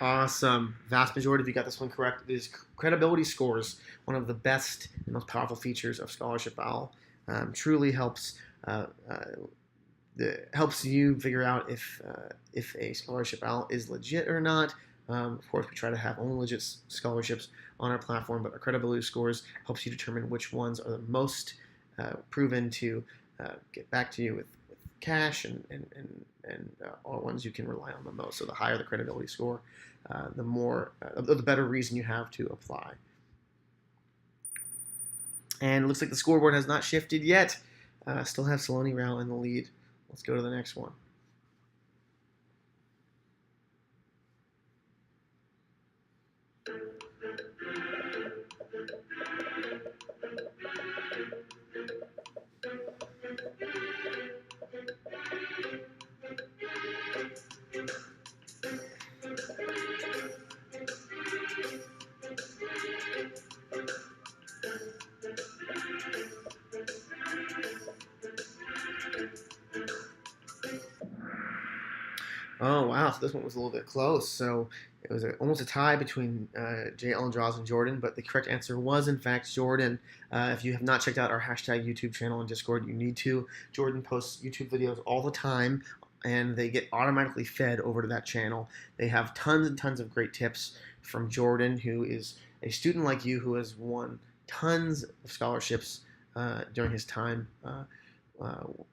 Awesome. Vast majority of you got this one correct. It is credibility scores, one of the best and most powerful features of Scholarship Owl. Truly helps helps you figure out if a Scholarship Owl is legit or not. Of course, we try to have only legit scholarships on our platform, but our credibility scores helps you determine which ones are the most proven to get back to you with cash and all ones you can rely on the most. So the higher the credibility score, the better reason you have to apply. And it looks like the scoreboard has not shifted yet. Still have Saloni Rao in the lead. Let's go to the next one. Oh, wow. So this one was a little bit close. So it was almost a tie between J.L. Draws and Jordan, but the correct answer was, in fact, Jordan. If you have not checked out our hashtag YouTube channel and Discord, you need to. Jordan posts YouTube videos all the time, and they get automatically fed over to that channel. They have tons and tons of great tips from Jordan, who is a student like you who has won tons of scholarships during his time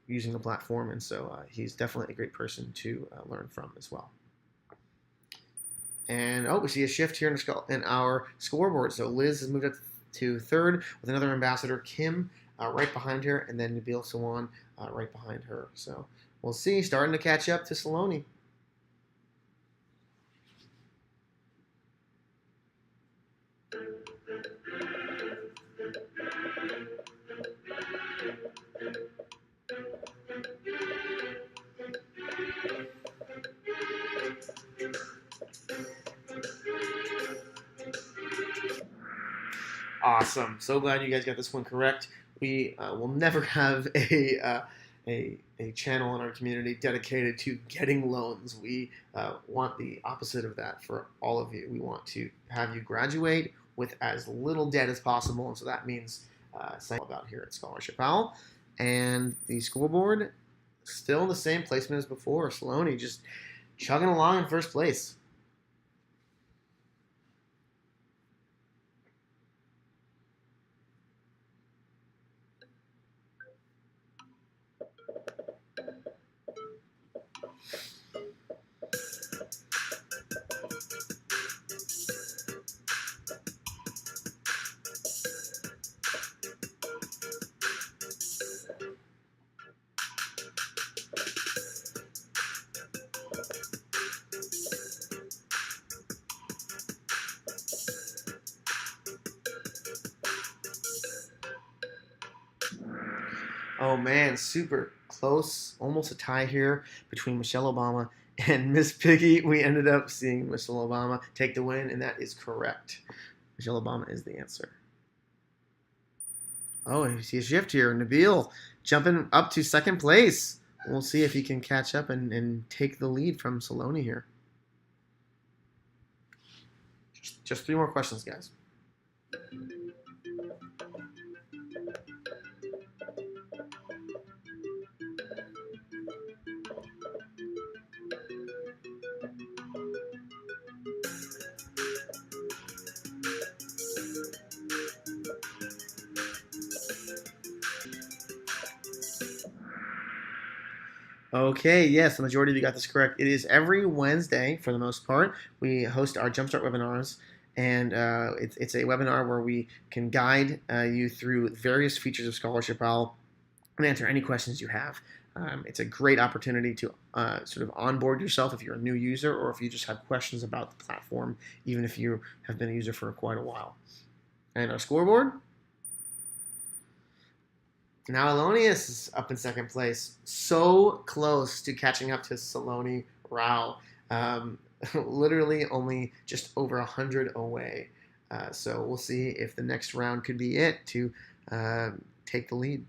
using the platform, and so he's definitely a great person to learn from as well. And we see a shift here in our scoreboard. So Liz has moved up to 3rd with another ambassador, Kim, right behind her, and then Nabil Sawan right behind her. So we'll see, starting to catch up to Saloni. Awesome. So glad you guys got this one correct. We will never have a channel in our community dedicated to getting loans. We want the opposite of that for all of you. We want to have you graduate with as little debt as possible, and so that means something about here at Scholarship Owl. And the scoreboard, still in the same placement as before. Saloni just chugging along in 1st place. Oh man, super close. Almost a tie here between Michelle Obama and Miss Piggy. We ended up seeing Michelle Obama take the win, and that is correct. Michelle Obama is the answer. Oh, I see a shift here. Nabil jumping up to second place. We'll see if he can catch up and take the lead from Saloni here. Just 3 more questions, guys. Okay, yes, the majority of you got this correct. It is every Wednesday, for the most part, we host our Jumpstart webinars, and it's a webinar where we can guide you through various features of Scholarship Owl and answer any questions you have. It's a great opportunity to sort of onboard yourself if you're a new user or if you just have questions about the platform, even if you have been a user for quite a while. And our scoreboard? Now Alonius is up in second place. So close to catching up to Saloni Rao. Literally only just over 100 away. So we'll see if the next round could be it to take the lead.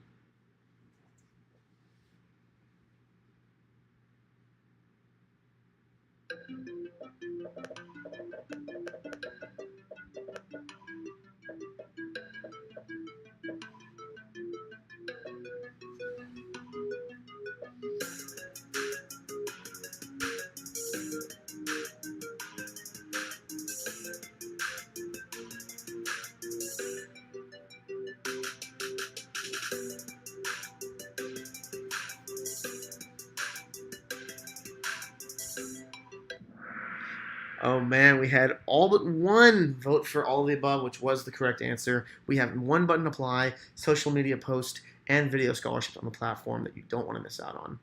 Oh man, we had all but one vote for all of the above, which was the correct answer. We have one button apply, social media post, and video scholarships on the platform that you don't want to miss out on.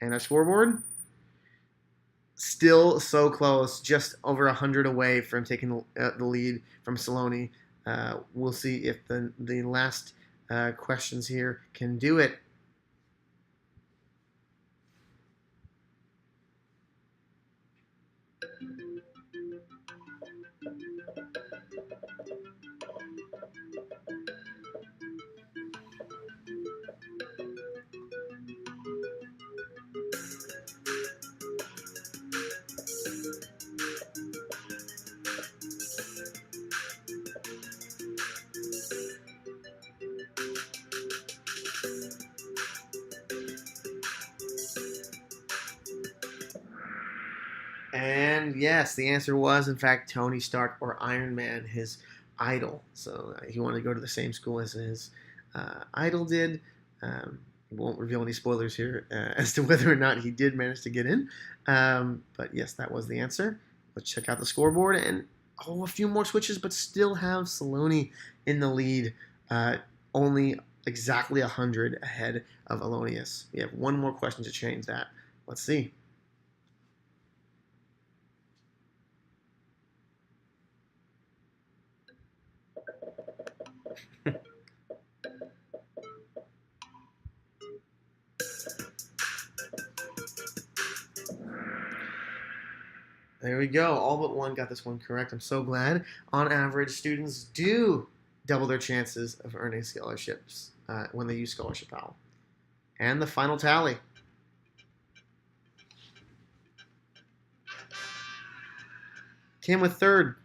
And our scoreboard? Still so close, just over 100 away from taking the lead from Saloni. We'll see if the last questions here can do it. And yes, the answer was, in fact, Tony Stark or Iron Man, his idol. So he wanted to go to the same school as his idol did. We won't reveal any spoilers here as to whether or not he did manage to get in. But yes, that was the answer. Let's check out the scoreboard. And a few more switches, but still have Saloni in the lead. Only exactly 100 ahead of Alonius. We have one more question to change that. Let's see. There we go. All but one got this one correct. I'm so glad. On average, students do double their chances of earning scholarships when they use Scholarship Owl. And the final tally. Kim with third.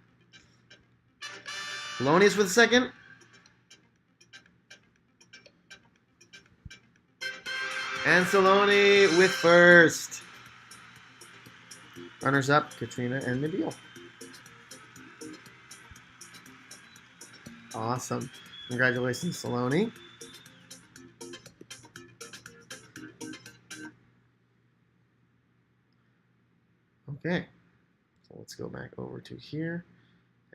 Lonius with second. And Saloni with first. Runners up, Katrina and Nabil. Awesome. Congratulations, Saloni. Okay. So let's go back over to here.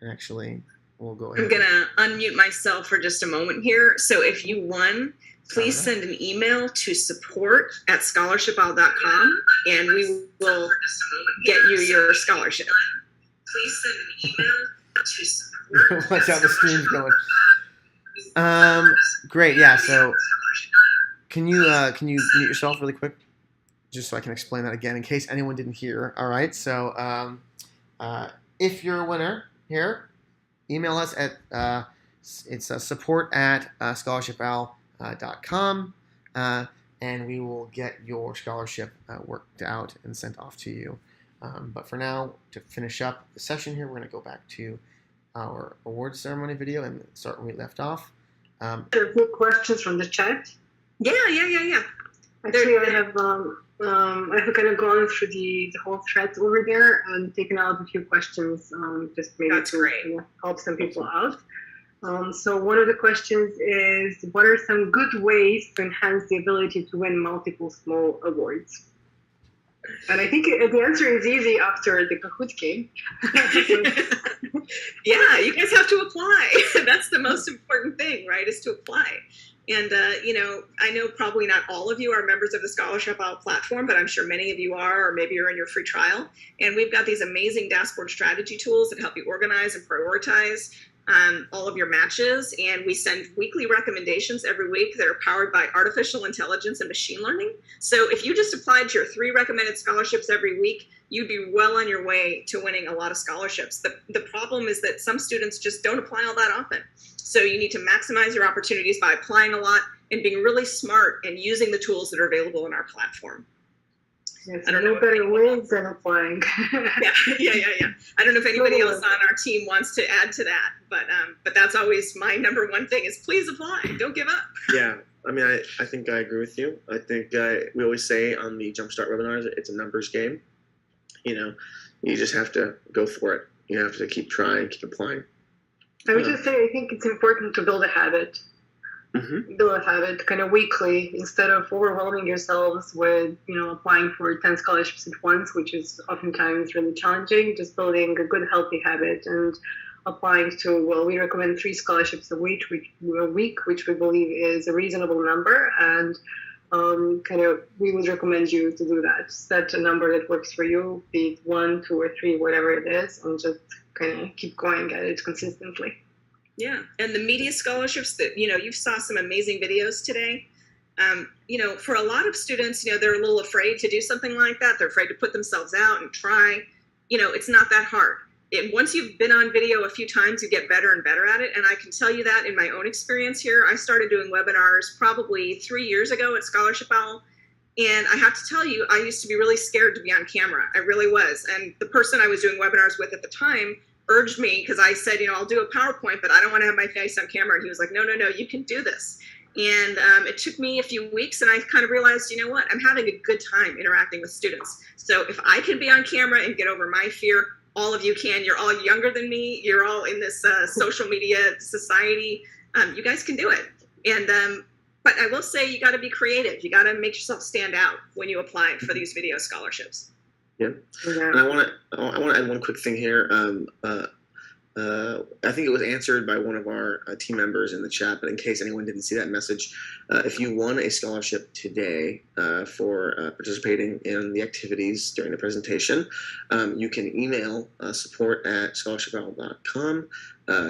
And actually, we'll go ahead. I'm going to unmute myself for just a moment here. So if you won, please send an email to support@scholarshipOwl.com and we will get you your scholarship. Please send an email to support. Watch out, the stream's going. Great, yeah, so can you mute yourself really quick? Just so I can explain that again in case anyone didn't hear. All right, so if you're a winner here, email us at It's support at ScholarshipOwl.com, and we will get your scholarship worked out and sent off to you. But for now, to finish up the session here, we're going to go back to our award ceremony video and start where we left off. There are a few questions from the chat. Yeah. Actually, I have kind of gone through the whole thread over there and taken out a few questions, just maybe That's great. Help some people out. So one of the questions is, what are some good ways to enhance the ability to win multiple small awards? And I think the answer is easy after the Kahoot game. Yeah, you guys have to apply. That's the most important thing, right, is to apply. And, I know probably not all of you are members of the Scholarship Owl platform, but I'm sure many of you are, or maybe you're in your free trial. And we've got these amazing dashboard strategy tools that help you organize and prioritize all of your matches. And we send weekly recommendations every week that are powered by artificial intelligence and machine learning. So if you just applied to your 3 recommended scholarships every week, you'd be well on your way to winning a lot of scholarships. The problem is that some students just don't apply all that often. So you need to maximize your opportunities by applying a lot and being really smart and using the tools that are available in our platform. Yes, I don't know better ways than applying. Yeah. I don't know if anybody else on our team wants to add to that, but that's always my number one thing is please apply. Don't give up. Yeah, I mean, I think I agree with you. I think we always say on the Jumpstart webinars, it's a numbers game. You just have to go for it. You have to keep trying, keep applying. I would just say I think it's important to build a habit. Build a habit kind of weekly instead of overwhelming yourselves with applying for 10 scholarships at once, which is oftentimes really challenging. Just building a good healthy habit and applying to, we recommend 3 scholarships a week, which we believe is a reasonable number, and we would recommend you to do that. Set a number that works for you, be it 1, 2, or 3, whatever it is, and just kind of keep going at it consistently. Yeah, and the media scholarships that, you saw some amazing videos today. For a lot of students, they're a little afraid to do something like that. They're afraid to put themselves out and try. It's not that hard. Once you've been on video a few times, you get better and better at it. And I can tell you that in my own experience here. I started doing webinars probably 3 years ago at Scholarship Owl. And I have to tell you, I used to be really scared to be on camera. I really was. And the person I was doing webinars with at the time urged me, because I said, I'll do a PowerPoint, but I don't want to have my face on camera. And he was like, no, you can do this. And it took me a few weeks, and I kind of realized, what? I'm having a good time interacting with students. So if I can be on camera and get over my fear, all of you can. You're all younger than me. You're all in this social media society. You guys can do it. And but I will say you got to be creative. You got to make yourself stand out when you apply for these video scholarships. Yeah, and I want to add one quick thing here. I think it was answered by one of our team members in the chat, but in case anyone didn't see that message, if you won a scholarship today for participating in the activities during the presentation, you can email support at scholarshipowl.com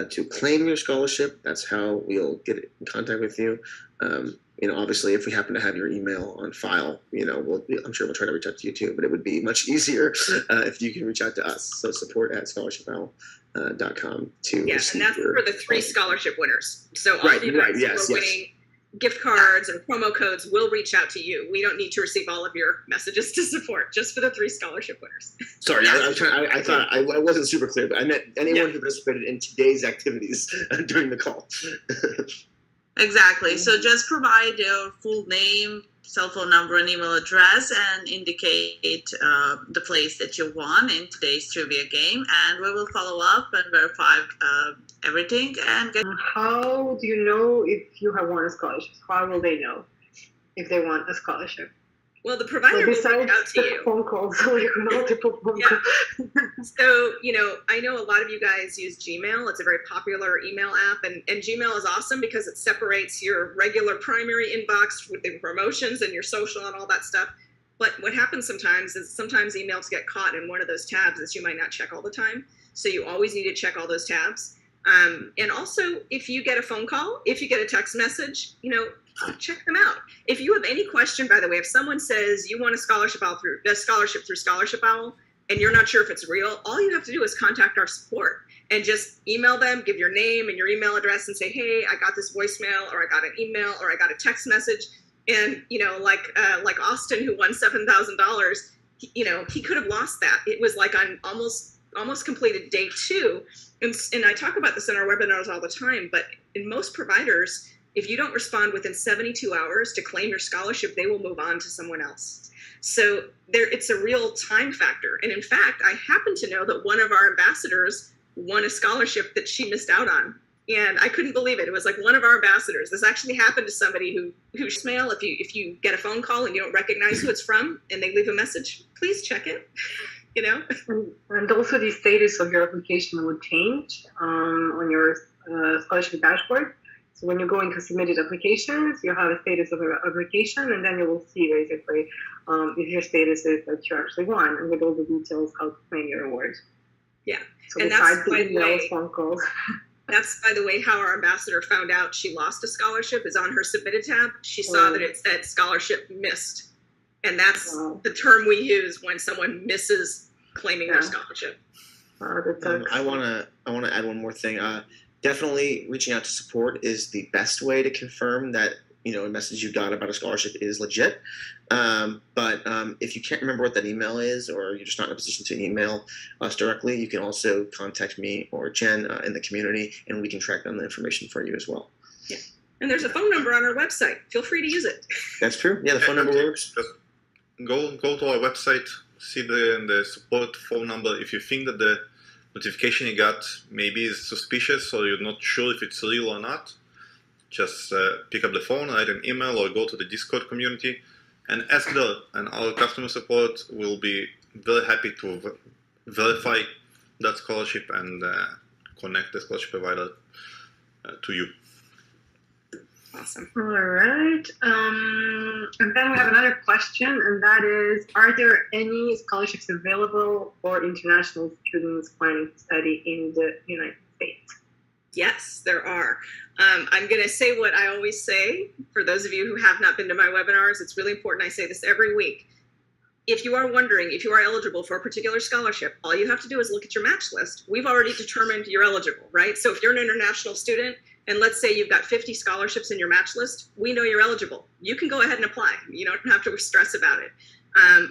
to claim your scholarship. That's how we'll get in contact with you. Obviously, if we happen to have your email on file, I'm sure we'll try to reach out to you too, but it would be much easier if you can reach out to us. So support at scholarshipowl.com to and that's for the 3 scholarship winners. So all of you guys who are winning gift cards and promo codes will reach out to you. We don't need to receive all of your messages to support, just for the 3 scholarship winners. Sorry, I thought I wasn't super clear, but I meant anyone who participated in today's activities during the call. Exactly. So just provide your full name, cell phone number, and email address, and indicate the place that you won in today's trivia game, and we will follow up and verify everything. And how do you know if you have won a scholarship? How will they know if they want a scholarship? Well, the provider will reach out to you. Phone calls, like multiple phone calls. So, I know a lot of you guys use Gmail. It's a very popular email app, and Gmail is awesome because it separates your regular primary inbox with the promotions and your social and all that stuff. But what happens sometimes is emails get caught in one of those tabs that you might not check all the time. So you always need to check all those tabs. And also, if you get a phone call, if you get a text message, check them out. If you have any question, by the way, if someone says you want a scholarship through Scholarship Owl, and you're not sure if it's real, all you have to do is contact our support and just email them, give your name and your email address and say, hey, I got this voicemail, or I got an email, or I got a text message. And, like Austin, who won $7,000, he could have lost that. It was like on almost completed day 2. And I talk about this in our webinars all the time, but in most providers, if you don't respond within 72 hours to claim your scholarship, they will move on to someone else. So it's a real time factor. And in fact, I happen to know that one of our ambassadors won a scholarship that she missed out on. And I couldn't believe it. It was like one of our ambassadors. This actually happened to somebody who's mail. If you get a phone call and you don't recognize who it's from and they leave a message, please check it. And also the status of your application would change on your scholarship dashboard. So when you're going to submitted applications, you have a status of your application, and then you will see basically if your status is that you actually won, and with all the details how to claim your award. Yeah. So and besides that's, the emails, phone calls. That's, by the way, how our ambassador found out she lost a scholarship, is on her submitted tab. She saw that it said scholarship missed. And that's the term we use when someone misses claiming their scholarship. I want to add one more thing. Definitely reaching out to support is the best way to confirm that a message you got about a scholarship is legit. But if you can't remember what that email is, or you're just not in a position to email us directly, you can also contact me or Jen in the community, and we can track down the information for you as well. Yeah, and there's a phone number on our website. Feel free to use it. That's true. Yeah, the phone number works. Just go to our website, see the support phone number. If you think that the notification you got maybe is suspicious, or you're not sure if it's real or not, just pick up the phone, write an email, or go to the Discord community and ask there. And our customer support will be very happy to verify that scholarship and connect the scholarship provider to you. Awesome. All right. And then we have another question, and that is, are there any scholarships available for international students planning to study in the United States? Yes, there are. I'm going to say what I always say. For those of you who have not been to my webinars, it's really important. I say this every week. If you are wondering if you are eligible for a particular scholarship, all you have to do is look at your match list. We've already determined you're eligible, right? So if you're an international student, and let's say you've got 50 scholarships in your match list, we know you're eligible. You can go ahead and apply. You don't have to stress about it.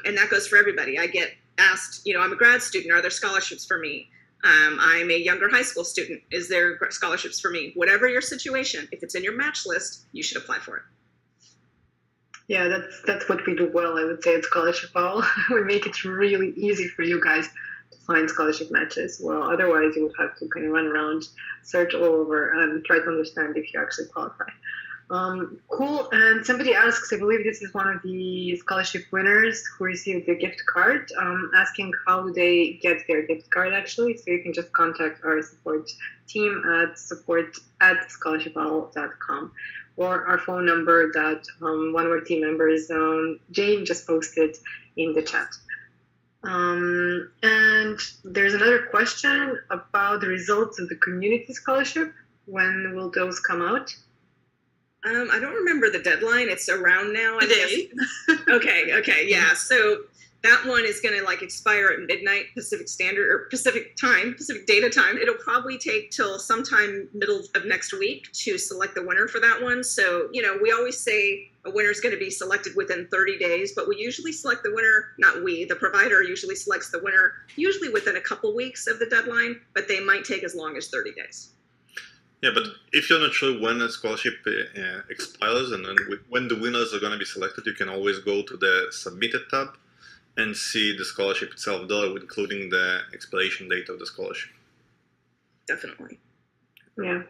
And that goes for everybody. I get asked, I'm a grad student. Are there scholarships for me? I'm a younger high school student. Is there scholarships for me? Whatever your situation, if it's in your match list, you should apply for it. Yeah, that's what we do well, I would say, at ScholarshipOwl. We make it really easy for you guys to find scholarship matches. Well, otherwise you would have to kind of run around, search all over, and try to understand if you actually qualify. Cool. And somebody asks, I believe this is one of the scholarship winners who received the gift card, asking how do they get their gift card actually. So you can just contact our support team at support@scholarshipOwl.com, or our phone number that one of our team members, Jane, just posted in the chat. And there's another question about the results of the community scholarship. When will those come out? I don't remember the deadline. It's around now. Today. Okay, yeah. So that one is going to expire at midnight Pacific Standard or Pacific Data Time. It'll probably take till sometime middle of next week to select the winner for that one. So, we always say a winner is going to be selected within 30 days, but we usually select the winner, the provider usually selects the winner usually within a couple weeks of the deadline, but they might take as long as 30 days. Yeah, but if you're not sure when a scholarship expires and then when the winners are going to be selected, you can always go to the Submitted tab and see the scholarship itself there, including the expiration date of the scholarship. Definitely. Yeah.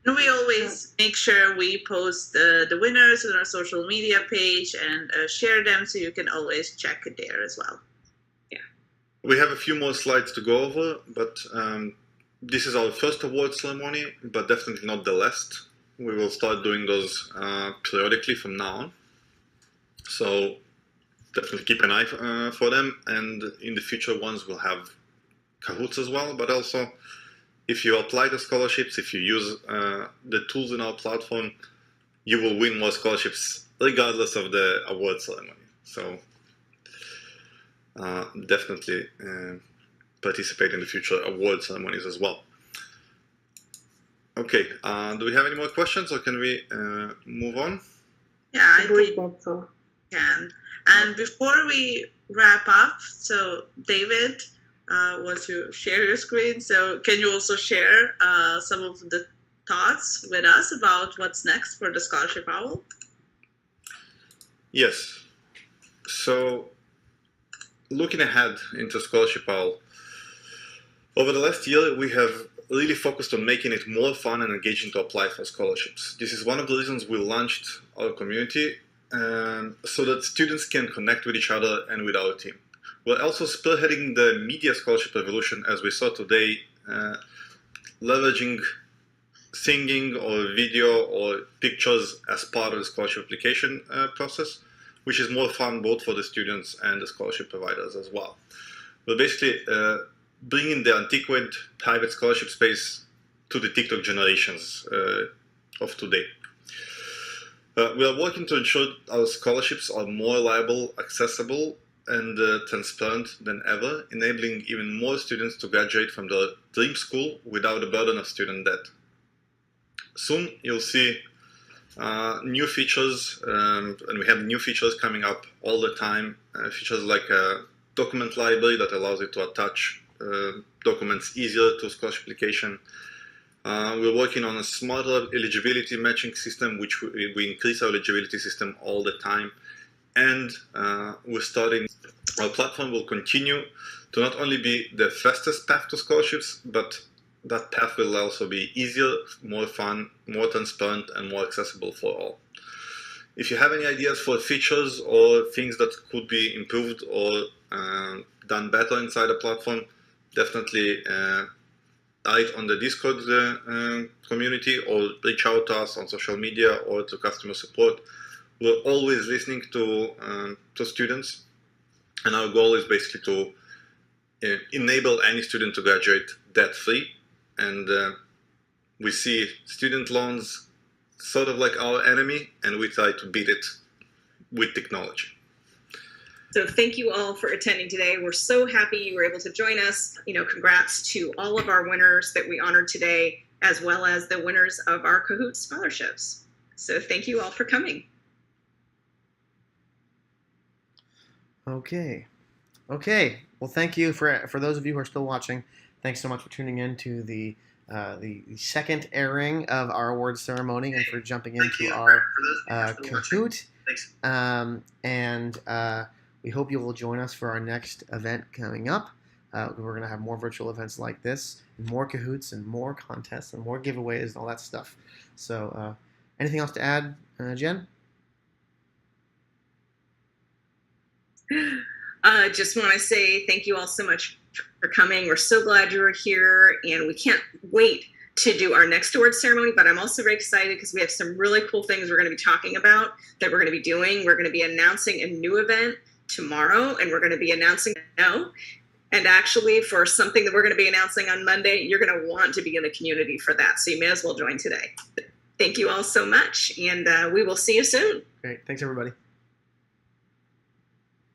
And we always make sure we post the winners on our social media page and share them, so you can always check it there as well. Yeah. We have a few more slides to go over, but this is our first award ceremony, but definitely not the last. We will start doing those periodically from now on. So definitely keep an eye for them. And in the future ones, we'll have Kahoots as well. But also, if you apply to scholarships, if you use the tools in our platform, you will win more scholarships regardless of the award ceremony. So definitely participate in the future award ceremonies as well. Okay, do we have any more questions, or can we move on? Yeah, I think we can. And before we wrap up, so David, want to share your screen. So can you also share some of the thoughts with us about what's next for the Scholarship Owl? Yes. So looking ahead into Scholarship Owl, over the last year, we have really focused on making it more fun and engaging to apply for scholarships. This is one of the reasons we launched our community, so that students can connect with each other and with our team. We're also spearheading the media scholarship revolution, as we saw today, leveraging singing or video or pictures as part of the scholarship application process, which is more fun both for the students and the scholarship providers as well. We're basically bringing the antiquated private scholarship space to the TikTok generations of today. We are working to ensure our scholarships are more reliable, accessible, and transparent than ever, enabling even more students to graduate from their dream school without the burden of student debt. Soon you'll see new features, and we have new features coming up all the time. Features like a document library that allows you to attach documents easier to scholarship application. We're working on a smarter eligibility matching system, which we increase our eligibility system all the time. And we're starting, our platform will continue to not only be the fastest path to scholarships, but that path will also be easier, more fun, more transparent, and more accessible for all. If you have any ideas for features or things that could be improved or done better inside the platform, definitely write on the Discord community or reach out to us on social media or to customer support. We're always listening to students, and our goal is basically to enable any student to graduate debt-free. And we see student loans sort of like our enemy, and we try to beat it with technology. So thank you all for attending today. We're so happy you were able to join us. Congrats to all of our winners that we honored today, as well as the winners of our Kahoot scholarships. So thank you all for coming. Okay. Well, thank you for those of you who are still watching. Thanks so much for tuning in to the second airing of our awards ceremony and for jumping into our Kahoot. We hope you will join us for our next event coming up. We're going to have more virtual events like this, and more Kahoots, and more contests, and more giveaways, and all that stuff. So, anything else to add, Jen? Just want to say thank you all so much for coming. We're so glad you were here, and we can't wait to do our next award ceremony, but I'm also very excited because we have some really cool things we're going to be talking about that we're going to be doing. We're going to be announcing a new event tomorrow, and we're going to be announcing and actually for something that we're going to be announcing on Monday, you're going to want to be in the community for that, so you may as well join today. Thank you all so much, and we will see you soon. Great. Thanks, everybody.